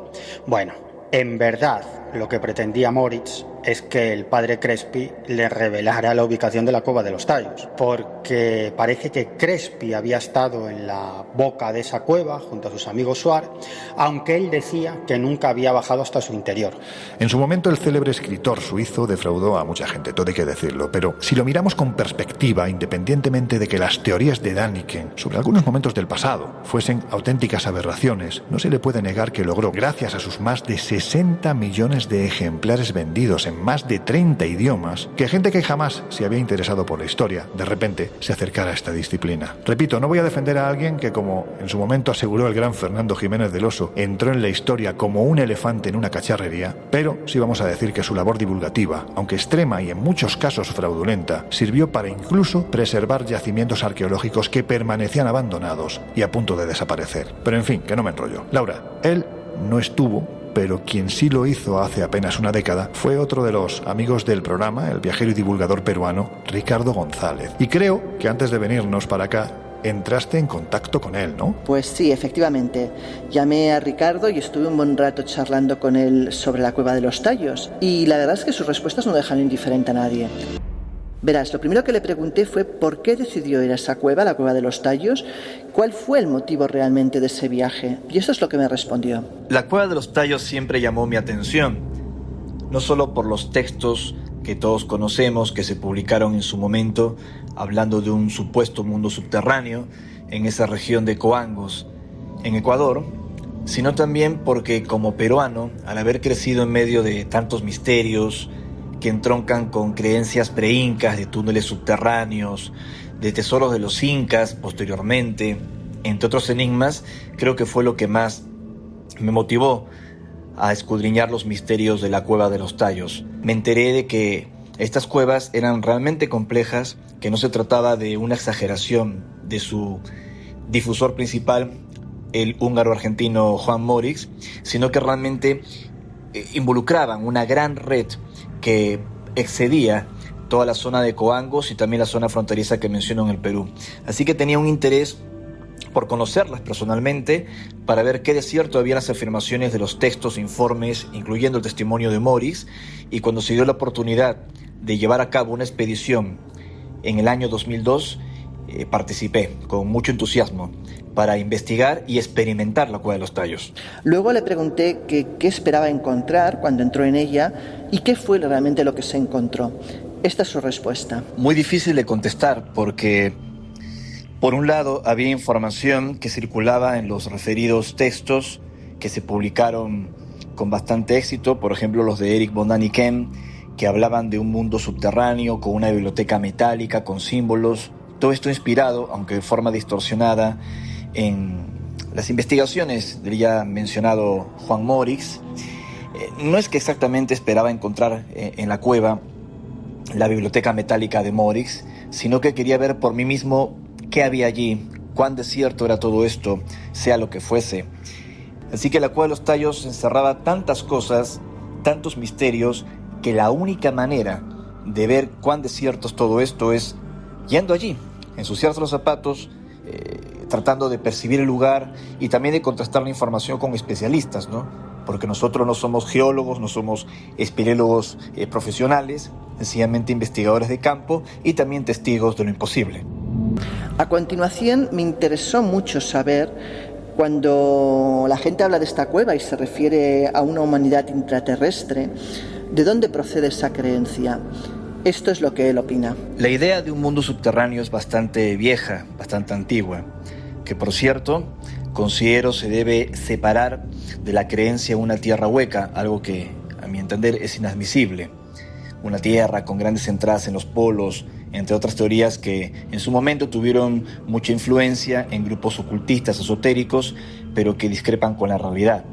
Bueno, en verdad, lo que pretendía Moritz es que el padre Crespi le revelara la ubicación de la Cueva de los Tallos, porque parece que Crespi había estado en la boca de esa cueva junto a sus amigos Suar, aunque él decía que nunca había bajado hasta su interior. En su momento, el célebre escritor suizo defraudó a mucha gente, todo hay que decirlo, pero si lo miramos con perspectiva, independientemente de que las teorías de Däniken sobre algunos momentos del pasado fuesen auténticas aberraciones, no se le puede negar que logró, gracias a sus más de 60 millones de ejemplares vendidos en más de 30 idiomas, que gente que jamás se había interesado por la historia, de repente se acercara a esta disciplina. Repito, no voy a defender a alguien que, como en su momento aseguró el gran Fernando Jiménez del Oso, entró en la historia como un elefante en una cacharrería, pero sí vamos a decir que su labor divulgativa, aunque extrema y en muchos casos fraudulenta, sirvió para incluso preservar yacimientos arqueológicos que permanecían abandonados y a punto de desaparecer. Pero en fin, que no me enrollo. Laura, él no estuvo, pero quien sí lo hizo hace apenas una década fue otro de los amigos del programa, el viajero y divulgador peruano Ricardo González. Y creo que antes de venirnos para acá entraste en contacto con él, ¿no? Pues sí, efectivamente. Llamé a Ricardo y estuve un buen rato charlando con él sobre la Cueva de los Tallos. Y la verdad es que sus respuestas no dejan indiferente a nadie. Verás, lo primero que le pregunté fue por qué decidió ir a esa cueva, la Cueva de los Tallos, cuál fue el motivo realmente de ese viaje. Y eso es lo que me respondió. La Cueva de los Tallos siempre llamó mi atención, no solo por los textos que todos conocemos, que se publicaron en su momento, hablando de un supuesto mundo subterráneo en esa región de Coangos, en Ecuador, sino también porque como peruano, al haber crecido en medio de tantos misterios que entroncan con creencias pre-incas de túneles subterráneos, de tesoros de los incas posteriormente, entre otros enigmas, creo que fue lo que más me motivó a escudriñar los misterios de la Cueva de los Tallos. Me enteré de que estas cuevas eran realmente complejas, que no se trataba de una exageración de su difusor principal, el húngaro-argentino Juan Moritz, sino que realmente involucraban una gran red que excedía toda la zona de Coangos y también la zona fronteriza que menciono en el Perú. Así que tenía un interés por conocerlas personalmente, para ver qué de cierto había las afirmaciones de los textos e informes, incluyendo el testimonio de Moritz, y cuando se dio la oportunidad de llevar a cabo una expedición en el año 2002, participé con mucho entusiasmo para investigar y experimentar la Cueva de los Tallos. Luego le pregunté qué esperaba encontrar cuando entró en ella y qué fue realmente lo que se encontró. Esta es su respuesta. Muy difícil de contestar porque, por un lado, había información que circulaba en los referidos textos que se publicaron con bastante éxito, por ejemplo los de Erik von Däniken, que hablaban de un mundo subterráneo con una biblioteca metálica con símbolos. Todo esto inspirado, aunque de forma distorsionada, en las investigaciones del ya mencionado Juan Moritz. No es que exactamente esperaba encontrar en la cueva la biblioteca metálica de Moritz, sino que quería ver por mí mismo qué había allí, cuán desierto era todo esto, sea lo que fuese. Así que la Cueva de los Tallos encerraba tantas cosas, tantos misterios, que la única manera de ver cuán desierto es todo esto es yendo allí, ensuciarse los zapatos, tratando de percibir el lugar y también de contrastar la información con especialistas, ¿no? Porque nosotros no somos geólogos, no somos espeleólogos profesionales, sencillamente investigadores de campo y también testigos de lo imposible. A continuación, me interesó mucho saber, cuando la gente habla de esta cueva y se refiere a una humanidad intraterrestre, ¿de dónde procede esa creencia? Esto es lo que él opina. La idea de un mundo subterráneo es bastante vieja, bastante antigua, que por cierto considero se debe separar de la creencia en una tierra hueca, algo que a mi entender es inadmisible. Una tierra con grandes entradas en los polos, entre otras teorías que en su momento tuvieron mucha influencia en grupos ocultistas esotéricos, pero que discrepan con la realidad.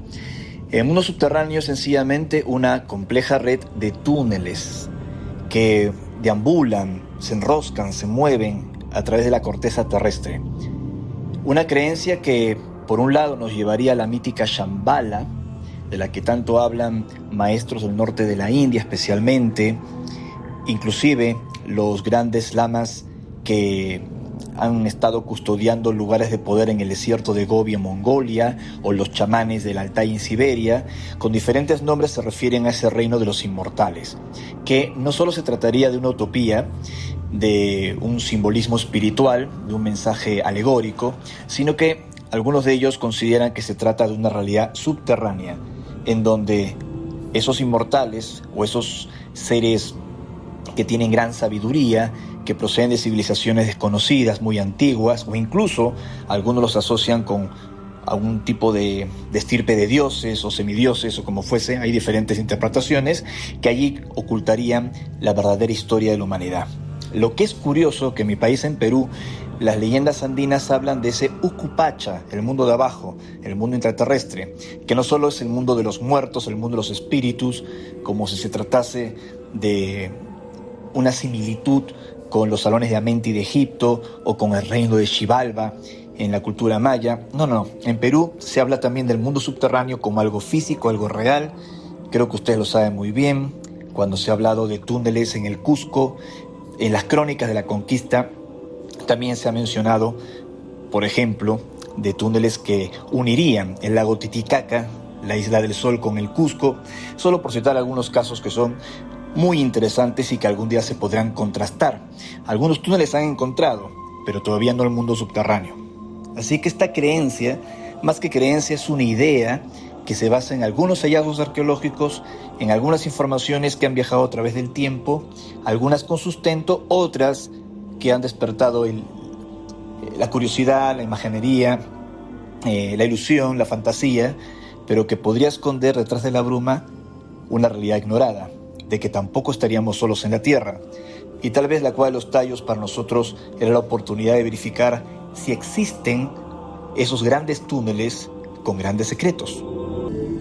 El mundo subterráneo es sencillamente una compleja red de túneles que deambulan, se enroscan, se mueven a través de la corteza terrestre. Una creencia que, por un lado, nos llevaría a la mítica Shambhala, de la que tanto hablan maestros del norte de la India especialmente, inclusive los grandes lamas que han estado custodiando lugares de poder en el desierto de Gobi en Mongolia, o los chamanes del Altai en Siberia. Con diferentes nombres se refieren a ese reino de los inmortales, que no solo se trataría de una utopía, de un simbolismo espiritual, de un mensaje alegórico, sino que algunos de ellos consideran que se trata de una realidad subterránea, en donde esos inmortales o esos seres que tienen gran sabiduría, que proceden de civilizaciones desconocidas, muy antiguas, o incluso algunos los asocian con algún tipo de estirpe de dioses o semidioses o como fuese, hay diferentes interpretaciones, que allí ocultarían la verdadera historia de la humanidad. Lo que es curioso que en mi país, en Perú, las leyendas andinas hablan de ese Ucupacha, el mundo de abajo, el mundo intraterrestre, que no solo es el mundo de los muertos, el mundo de los espíritus, como si se tratase de una similitud con los salones de Amenti de Egipto o con el reino de Xibalba en la cultura maya. No. En Perú se habla también del mundo subterráneo como algo físico, algo real. Creo que ustedes lo saben muy bien. Cuando se ha hablado de túneles en el Cusco, en las crónicas de la conquista, también se ha mencionado, por ejemplo, de túneles que unirían el lago Titicaca, la Isla del Sol, con el Cusco, solo por citar algunos casos que son muy interesantes y que algún día se podrán contrastar. Algunos túneles se han encontrado, pero todavía no el mundo subterráneo. Así que esta creencia, más que creencia, es una idea que se basa en algunos hallazgos arqueológicos, en algunas informaciones que han viajado a través del tiempo, algunas con sustento, otras que han despertado la curiosidad, la imaginería, la ilusión, la fantasía, pero que podría esconder detrás de la bruma una realidad ignorada, de que tampoco estaríamos solos en la Tierra. Y tal vez la Cueva de los Tallos para nosotros era la oportunidad de verificar si existen esos grandes túneles con grandes secretos.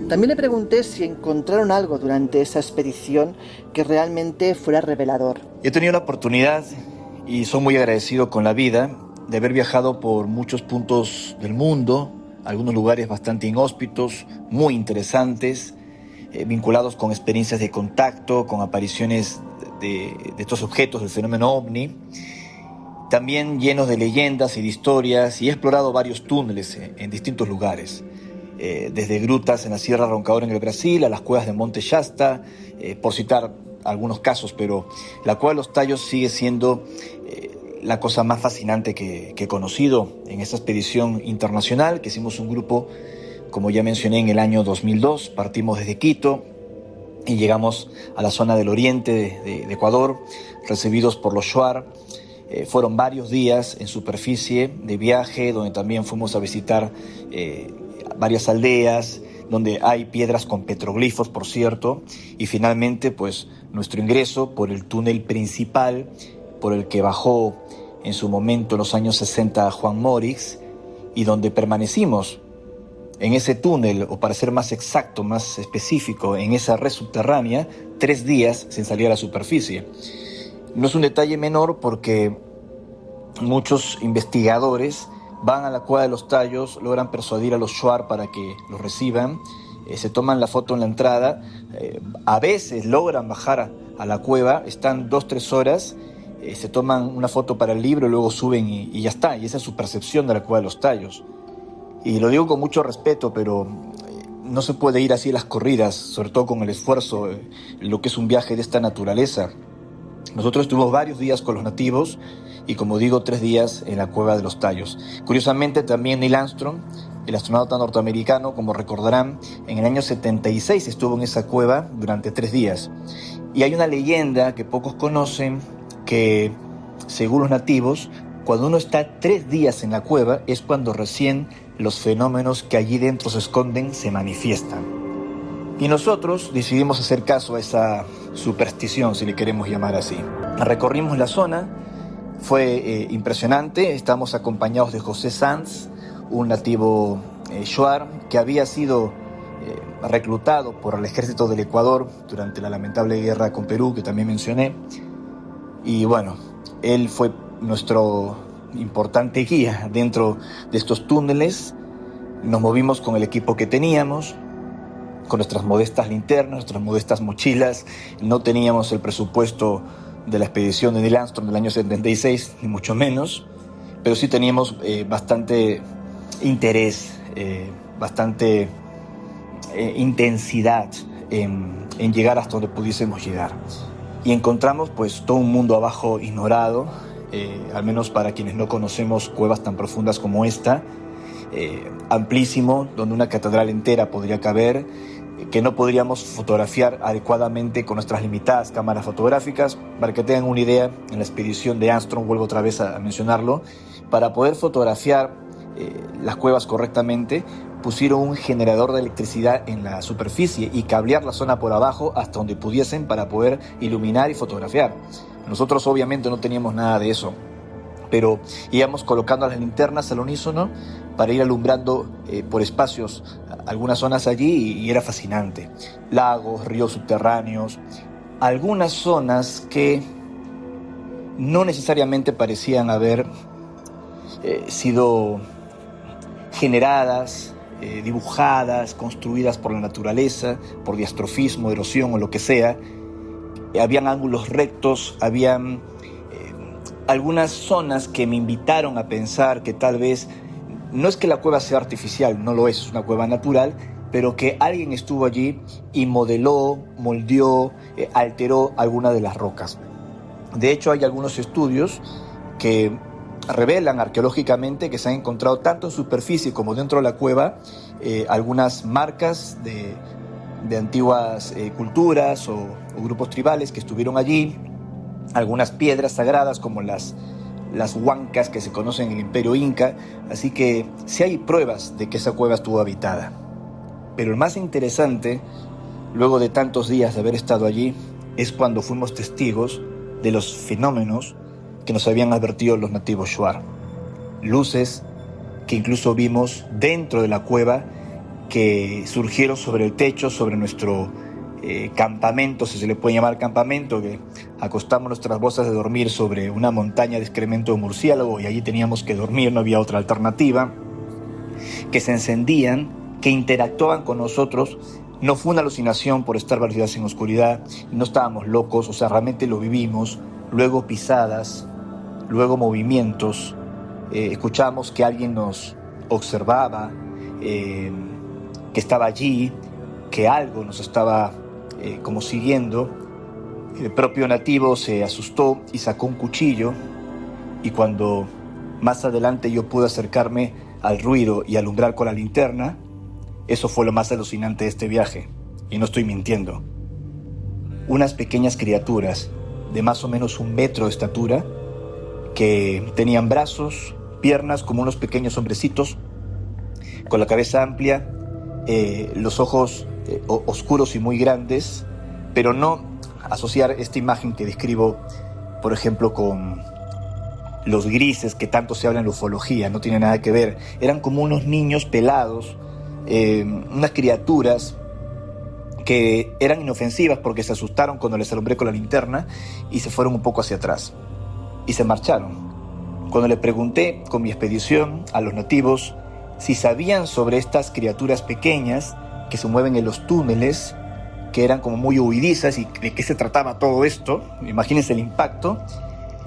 También le pregunté si encontraron algo durante esa expedición que realmente fuera revelador. He tenido la oportunidad, y soy muy agradecido con la vida, de haber viajado por muchos puntos del mundo, algunos lugares bastante inhóspitos, muy interesantes, vinculados con experiencias de contacto, con apariciones de estos objetos del fenómeno ovni, también llenos de leyendas y de historias, y he explorado varios túneles en distintos lugares, desde grutas en la Sierra Roncador en el Brasil a las cuevas de Monte Shasta, por citar algunos casos, pero la Cueva de los Tallos sigue siendo la cosa más fascinante que he conocido en esta expedición internacional que hicimos un grupo. Como ya mencioné, en el año 2002 partimos desde Quito y llegamos a la zona del oriente de Ecuador, recibidos por los Shuar. Fueron varios días en superficie de viaje, donde también fuimos a visitar varias aldeas, donde hay piedras con petroglifos, por cierto, y finalmente pues nuestro ingreso por el túnel principal por el que bajó en su momento en los años 60 Juan Morix, y donde permanecimos en ese túnel, o para ser más exacto, más específico, en esa red subterránea, 3 días sin salir a la superficie. No es un detalle menor porque muchos investigadores van a la Cueva de los Tallos, logran persuadir a los Shuar para que los reciban, se toman la foto en la entrada, a veces logran bajar a la cueva, están 2-3 horas, se toman una foto para el libro, luego suben y ya está, y esa es su percepción de la Cueva de los Tallos. Y lo digo con mucho respeto, pero no se puede ir así a las corridas, sobre todo con el esfuerzo, lo que es un viaje de esta naturaleza. Nosotros estuvimos varios días con los nativos y, como digo, 3 días en la Cueva de los Tallos. Curiosamente, también Neil Armstrong, el astronauta norteamericano, como recordarán, en el año 76 estuvo en esa cueva durante 3 días. Y hay una leyenda que pocos conocen que, según los nativos, cuando uno está 3 días en la cueva es cuando recién los fenómenos que allí dentro se esconden se manifiestan. Y nosotros decidimos hacer caso a esa superstición, si le queremos llamar así. Recorrimos la zona, fue impresionante. Estamos acompañados de José Sanz, un nativo Shuar que había sido reclutado por el ejército del Ecuador durante la lamentable guerra con Perú, que también mencioné. Y bueno, él fue nuestro importante guía dentro de estos túneles. Nos movimos con el equipo que teníamos, con nuestras modestas linternas, nuestras modestas mochilas. No teníamos el presupuesto de la expedición de Neil Armstrong del año 76, ni mucho menos, pero sí teníamos bastante interés, bastante intensidad en llegar hasta donde pudiésemos llegar. Y encontramos pues todo un mundo abajo ignorado, al menos para quienes no conocemos cuevas tan profundas como esta, amplísimo, donde una catedral entera podría caber, que no podríamos fotografiar adecuadamente con nuestras limitadas cámaras fotográficas. Para que tengan una idea, en la expedición de Armstrong, vuelvo otra vez a mencionarlo, para poder fotografiar las cuevas correctamente, pusieron un generador de electricidad en la superficie y cablear la zona por abajo hasta donde pudiesen para poder iluminar y fotografiar. Nosotros obviamente no teníamos nada de eso, pero íbamos colocando las linternas al unísono para ir alumbrando por espacios algunas zonas allí, y era fascinante. Lagos, ríos subterráneos, algunas zonas que no necesariamente parecían haber sido generadas, dibujadas, construidas por la naturaleza, por diastrofismo, erosión o lo que sea. Habían ángulos rectos, habían algunas zonas que me invitaron a pensar que tal vez no es que la cueva sea artificial, no lo es una cueva natural, pero que alguien estuvo allí y modeló, moldeó, alteró alguna de las rocas. De hecho, hay algunos estudios que revelan arqueológicamente que se han encontrado tanto en superficie como dentro de la cueva algunas marcas de antiguas culturas o grupos tribales que estuvieron allí, algunas piedras sagradas como las huancas que se conocen en el Imperio Inca. Así que sí hay pruebas de que esa cueva estuvo habitada. Pero el más interesante, luego de tantos días de haber estado allí, es cuando fuimos testigos de los fenómenos que nos habían advertido los nativos Shuar. Luces que incluso vimos dentro de la cueva, que surgieron sobre el techo, sobre nuestro campamento, si se le puede llamar campamento, que acostamos nuestras bolsas de dormir sobre una montaña de excremento de murciélago y allí teníamos que dormir, no había otra alternativa, que se encendían, que interactuaban con nosotros. No fue una alucinación por estar varios días en oscuridad, no estábamos locos, o sea, realmente lo vivimos. Luego pisadas, luego movimientos, escuchamos que alguien nos observaba, que estaba allí, que algo nos estaba como siguiendo. El propio nativo se asustó y sacó un cuchillo, y cuando más adelante yo pude acercarme al ruido y alumbrar con la linterna, eso fue lo más alucinante de este viaje, y no estoy mintiendo. Unas pequeñas criaturas de más o menos 1 metro de estatura, que tenían brazos, piernas como unos pequeños hombrecitos, con la cabeza amplia, los ojos oscuros y muy grandes, pero no asociar esta imagen que describo, por ejemplo, con los grises que tanto se habla en la ufología. No tiene nada que ver. Eran como unos niños pelados, unas criaturas que eran inofensivas porque se asustaron cuando les alumbré con la linterna y se fueron un poco hacia atrás y se marcharon. Cuando le pregunté con mi expedición a los nativos si sabían sobre estas criaturas pequeñas que se mueven en los túneles, que eran como muy huidizas, y de qué se trataba todo esto, imagínense el impacto,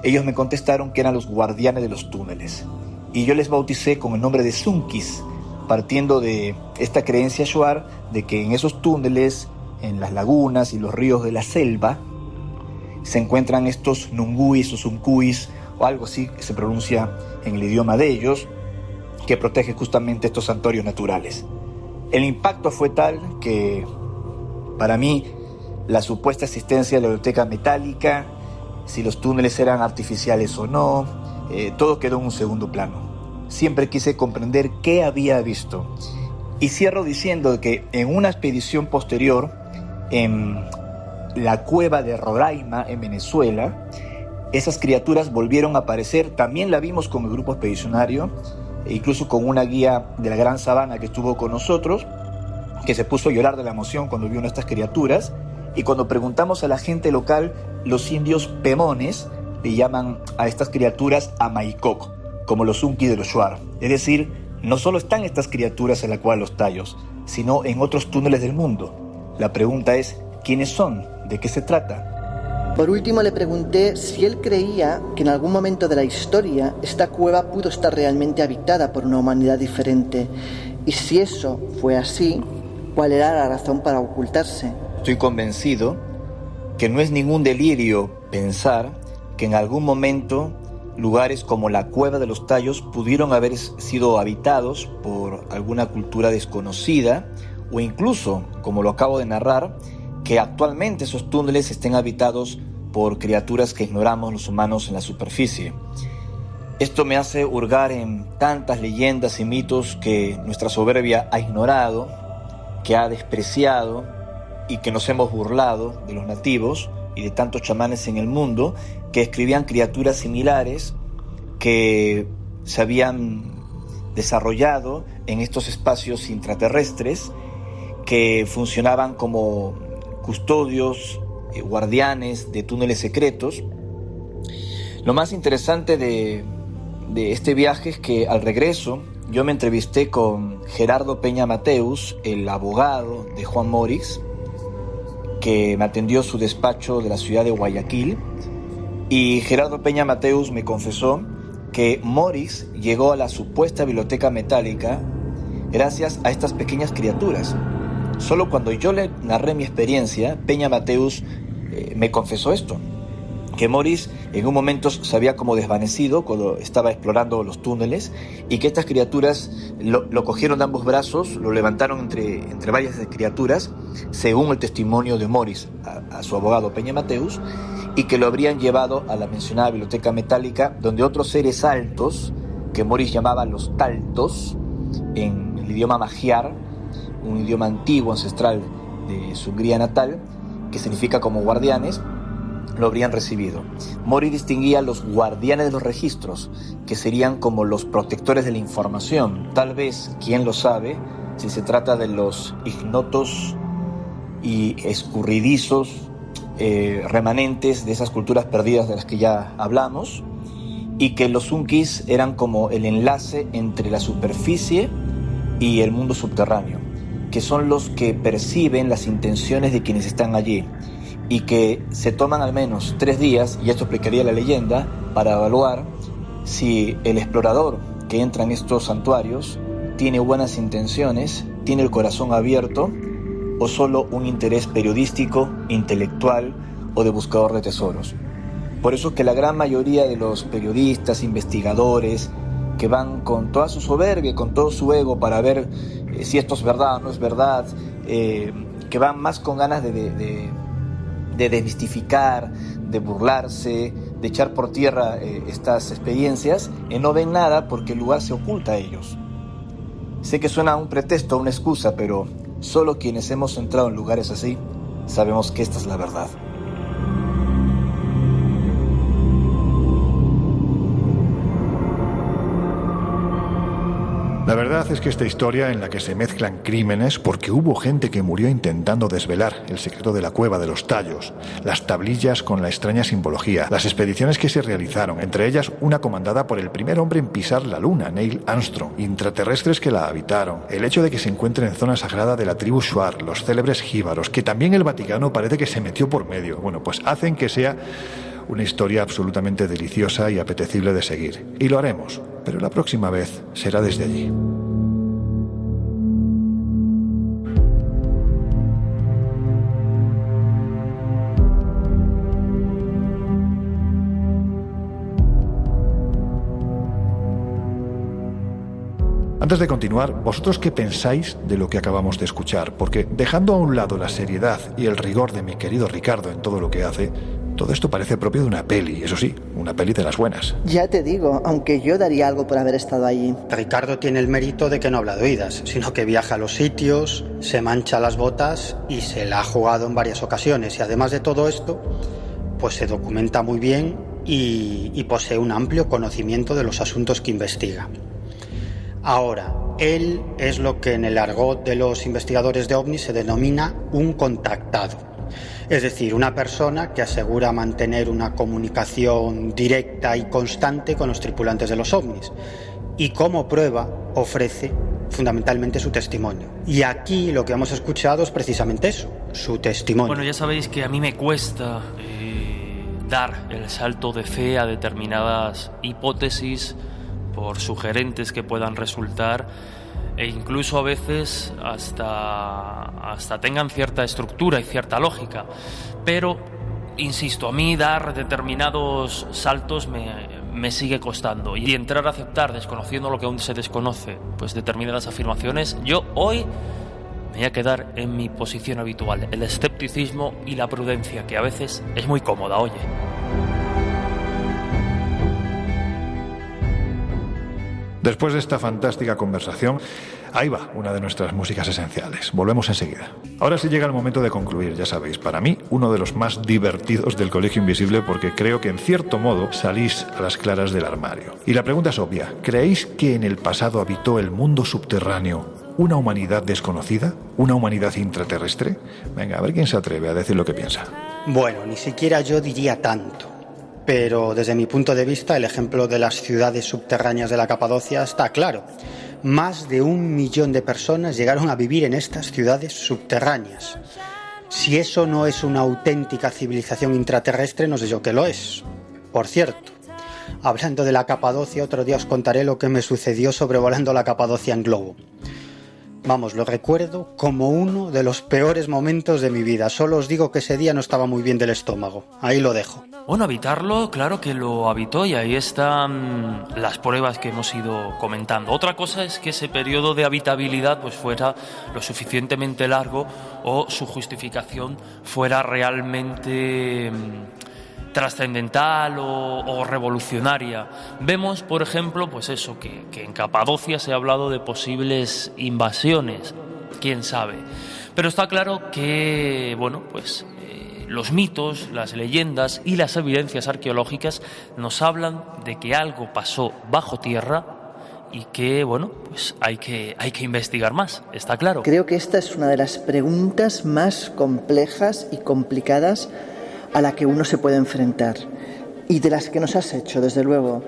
ellos me contestaron que eran los guardianes de los túneles. Y yo les bauticé con el nombre de Sunkis, partiendo de esta creencia Shuar de que en esos túneles, en las lagunas y los ríos de la selva, se encuentran estos nunguis o sunkuis, o algo así que se pronuncia en el idioma de ellos, que protege justamente estos santuarios naturales. El impacto fue tal que, para mí, la supuesta existencia de la biblioteca metálica, si los túneles eran artificiales o no, todo quedó en un segundo plano. Siempre quise comprender qué había visto. Y cierro diciendo que en una expedición posterior, en la cueva de Roraima, en Venezuela, esas criaturas volvieron a aparecer. También la vimos con el grupo expedicionario, e incluso con una guía de la Gran Sabana que estuvo con nosotros, que se puso a llorar de la emoción cuando vio una de estas criaturas. Y cuando preguntamos a la gente local, los indios pemones le llaman a estas criaturas Amaicoc, como los Unki de los Shuar. Es decir, no solo están estas criaturas en la cueva de los tallos, sino en otros túneles del mundo. La pregunta es, ¿quiénes son? ¿De qué se trata? Por último, le pregunté si él creía que en algún momento de la historia esta cueva pudo estar realmente habitada por una humanidad diferente, y si eso fue así, ¿cuál era la razón para ocultarse? Estoy convencido que no es ningún delirio pensar que en algún momento lugares como la Cueva de los Tallos pudieron haber sido habitados por alguna cultura desconocida, o incluso, como lo acabo de narrar, que actualmente esos túneles estén habitados por criaturas que ignoramos los humanos en la superficie. Esto me hace hurgar en tantas leyendas y mitos que nuestra soberbia ha ignorado, que ha despreciado y que nos hemos burlado de los nativos y de tantos chamanes en el mundo que escribían criaturas similares que se habían desarrollado en estos espacios intraterrestres, que funcionaban como custodios, guardianes de túneles secretos. Lo más interesante de este viaje es que al regreso yo me entrevisté con Gerardo Peña Mateus, el abogado de Juan Morix, que me atendió su despacho de la ciudad de Guayaquil, y Gerardo Peña Mateus me confesó que Morix llegó a la supuesta biblioteca metálica gracias a estas pequeñas criaturas. Solo cuando yo le narré mi experiencia, Peña Mateus me confesó esto, que Morix en un momento se había como desvanecido cuando estaba explorando los túneles, y que estas criaturas lo cogieron de ambos brazos, lo levantaron entre varias criaturas, según el testimonio de Morix a su abogado Peña Mateus, y que lo habrían llevado a la mencionada biblioteca metálica, donde otros seres altos, que Morix llamaba los taltos, en el idioma magiar, un idioma antiguo, ancestral de su Hungría natal, que significa como guardianes, lo habrían recibido. Morix distinguía a los guardianes de los registros, que serían como los protectores de la información. Tal vez, quién lo sabe, si se trata de los ignotos y escurridizos remanentes de esas culturas perdidas de las que ya hablamos, y que los Unkis eran como el enlace entre la superficie y el mundo subterráneo, que son los que perciben las intenciones de quienes están allí, y que se toman al menos 3 días, y esto explicaría la leyenda, para evaluar si el explorador que entra en estos santuarios tiene buenas intenciones, tiene el corazón abierto, o solo un interés periodístico, intelectual o de buscador de tesoros. Por eso que la gran mayoría de los periodistas, investigadores, que van con toda su soberbia, con todo su ego para ver si esto es verdad o no es verdad, que van más con ganas de desmistificar, de burlarse, de echar por tierra estas experiencias, no ven nada porque el lugar se oculta a ellos. Sé que suena un pretexto, una excusa, pero solo quienes hemos entrado en lugares así sabemos que esta es la verdad. La verdad es que esta historia en la que se mezclan crímenes, porque hubo gente que murió intentando desvelar el secreto de la Cueva de los Tallos, las tablillas con la extraña simbología, las expediciones que se realizaron, entre ellas una comandada por el primer hombre en pisar la Luna, Neil Armstrong, intraterrestres que la habitaron, el hecho de que se encuentre en zona sagrada de la tribu Shuar, los célebres jíbaros, que también el Vaticano parece que se metió por medio, pues hacen que sea una historia absolutamente deliciosa y apetecible de seguir. Y lo haremos, pero la próxima vez será desde allí. Antes de continuar, ¿vosotros qué pensáis de lo que acabamos de escuchar? Porque dejando a un lado la seriedad y el rigor de mi querido Ricardo en todo lo que hace, todo esto parece propio de una peli, eso sí, una peli de las buenas. Ya te digo, aunque yo daría algo por haber estado allí. Ricardo tiene el mérito de que no habla de oídas, sino que viaja a los sitios, se mancha las botas y se la ha jugado en varias ocasiones. Y además de todo esto, pues se documenta muy bien y posee un amplio conocimiento de los asuntos que investiga. Ahora, él es lo que en el argot de los investigadores de ovnis se denomina un contactado. Es decir, una persona que asegura mantener una comunicación directa y constante con los tripulantes de los ovnis y como prueba ofrece fundamentalmente su testimonio. Y aquí lo que hemos escuchado es precisamente eso, su testimonio. Bueno, ya sabéis que a mí me cuesta dar el salto de fe a determinadas hipótesis, por sugerentes que puedan resultar, e incluso a veces hasta tengan cierta estructura y cierta lógica. Pero, insisto, a mí dar determinados saltos me sigue costando. Y entrar a aceptar, desconociendo lo que aún se desconoce, pues determinadas afirmaciones, yo hoy me voy a quedar en mi posición habitual, el escepticismo y la prudencia, que a veces es muy cómoda, oye. Después de esta fantástica conversación, ahí va una de nuestras músicas esenciales. Volvemos enseguida. Ahora sí llega el momento de concluir, ya sabéis, para mí uno de los más divertidos del Colegio Invisible, porque creo que en cierto modo salís a las claras del armario. Y la pregunta es obvia: ¿creéis que en el pasado habitó el mundo subterráneo una humanidad desconocida? ¿Una humanidad intraterrestre? Venga, a ver quién se atreve a decir lo que piensa. Bueno, ni siquiera yo diría tanto. Pero desde mi punto de vista, el ejemplo de las ciudades subterráneas de la Capadocia está claro. Más de 1 millón de personas llegaron a vivir en estas ciudades subterráneas. Si eso no es una auténtica civilización intraterrestre, no sé yo qué lo es. Por cierto, hablando de la Capadocia, otro día os contaré lo que me sucedió sobrevolando la Capadocia en globo. Vamos, lo recuerdo como uno de los peores momentos de mi vida. Solo os digo que ese día no estaba muy bien del estómago. Ahí lo dejo. Bueno, habitarlo, claro que lo habitó, y ahí están las pruebas que hemos ido comentando. Otra cosa es que ese periodo de habitabilidad pues fuera lo suficientemente largo o su justificación fuera realmente trascendental o revolucionaria. Vemos, por ejemplo, pues eso, que en Capadocia se ha hablado de posibles invasiones, quién sabe. Pero está claro que, bueno, pues los mitos, las leyendas y las evidencias arqueológicas nos hablan de que algo pasó bajo tierra y que, bueno, pues hay que investigar más, está claro. Creo que esta es una de las preguntas más complejas y complicadas a la que uno se puede enfrentar, y de las que nos has hecho, desde luego.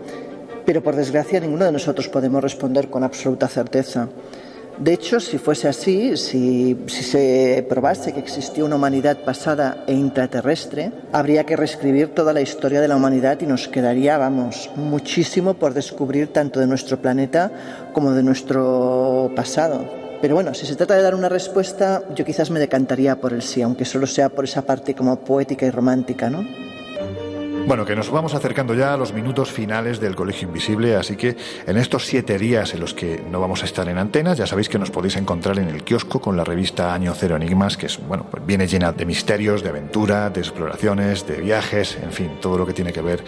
Pero por desgracia ninguno de nosotros podemos responder con absoluta certeza. De hecho, si fuese así, si se probase que existió una humanidad pasada e intraterrestre, habría que reescribir toda la historia de la humanidad y nos quedaría, vamos, muchísimo por descubrir, tanto de nuestro planeta como de nuestro pasado. Pero bueno, si se trata de dar una respuesta, yo quizás me decantaría por el sí, aunque solo sea por esa parte como poética y romántica, ¿no? Bueno, que nos vamos acercando ya a los minutos finales del Colegio Invisible, así que en estos 7 días en los que no vamos a estar en antenas, ya sabéis que nos podéis encontrar en el kiosco con la revista Año Cero Enigmas, que es, bueno, pues viene llena de misterios, de aventura, de exploraciones, de viajes, en fin, todo lo que tiene que ver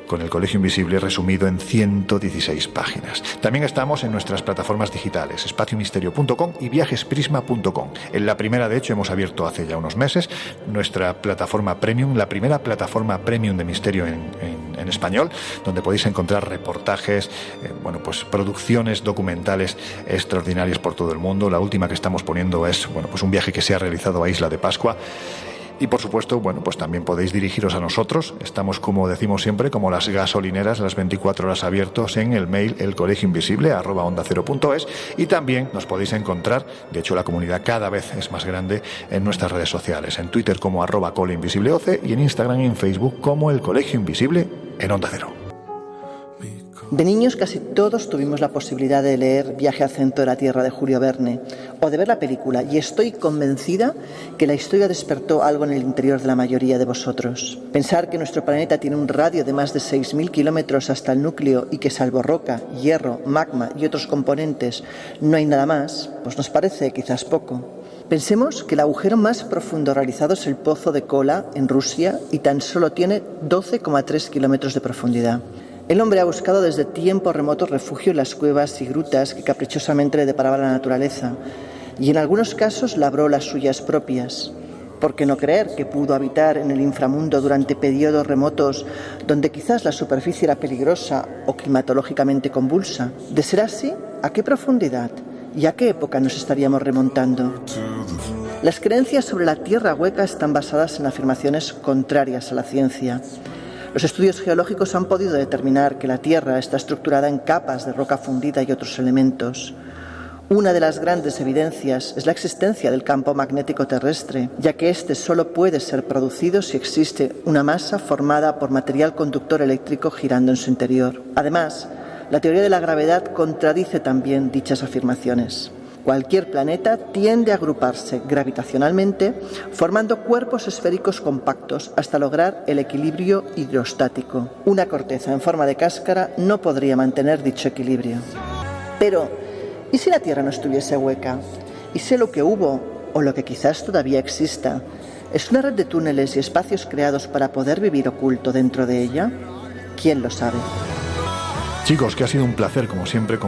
con el Colegio Invisible resumido en 116 páginas. También estamos en nuestras plataformas digitales, espaciomisterio.com y viajesprisma.com. En la primera, de hecho, hemos abierto hace ya unos meses nuestra plataforma premium, la primera plataforma premium de misterio en español, donde podéis encontrar reportajes, bueno, pues producciones documentales extraordinarias por todo el mundo. La última que estamos poniendo es, bueno, pues un viaje que se ha realizado a Isla de Pascua. Y por supuesto, bueno, pues también podéis dirigiros a nosotros. Estamos, como decimos siempre, como las gasolineras, las 24 horas abiertos en el mail elcolegioinvisible@ondacero.es, y también nos podéis encontrar, de hecho la comunidad cada vez es más grande, en nuestras redes sociales, en Twitter como @coleinvisibleoce y en Instagram y en Facebook como El Colegio Invisible en Onda Cero. De niños casi todos tuvimos la posibilidad de leer Viaje al centro de la Tierra de Julio Verne o de ver la película, y estoy convencida que la historia despertó algo en el interior de la mayoría de vosotros. Pensar que nuestro planeta tiene un radio de más de 6.000 kilómetros hasta el núcleo y que salvo roca, hierro, magma y otros componentes no hay nada más, pues nos parece quizás poco. Pensemos que el agujero más profundo realizado es el Pozo de Kola en Rusia y tan solo tiene 12,3 kilómetros de profundidad. El hombre ha buscado desde tiempos remotos refugio en las cuevas y grutas que caprichosamente le deparaba la naturaleza, y en algunos casos labró las suyas propias. ¿Por qué no creer que pudo habitar en el inframundo durante periodos remotos donde quizás la superficie era peligrosa o climatológicamente convulsa? De ser así, ¿a qué profundidad y a qué época nos estaríamos remontando? Las creencias sobre la Tierra hueca están basadas en afirmaciones contrarias a la ciencia. Los estudios geológicos han podido determinar que la Tierra está estructurada en capas de roca fundida y otros elementos. Una de las grandes evidencias es la existencia del campo magnético terrestre, ya que este solo puede ser producido si existe una masa formada por material conductor eléctrico girando en su interior. Además, la teoría de la gravedad contradice también dichas afirmaciones. Cualquier planeta tiende a agruparse gravitacionalmente, formando cuerpos esféricos compactos hasta lograr el equilibrio hidrostático. Una corteza en forma de cáscara no podría mantener dicho equilibrio. Pero, ¿y si la Tierra no estuviese hueca? ¿Y si lo que hubo, o lo que quizás todavía exista, es una red de túneles y espacios creados para poder vivir oculto dentro de ella? ¿Quién lo sabe? Chicos, que ha sido un placer, como siempre,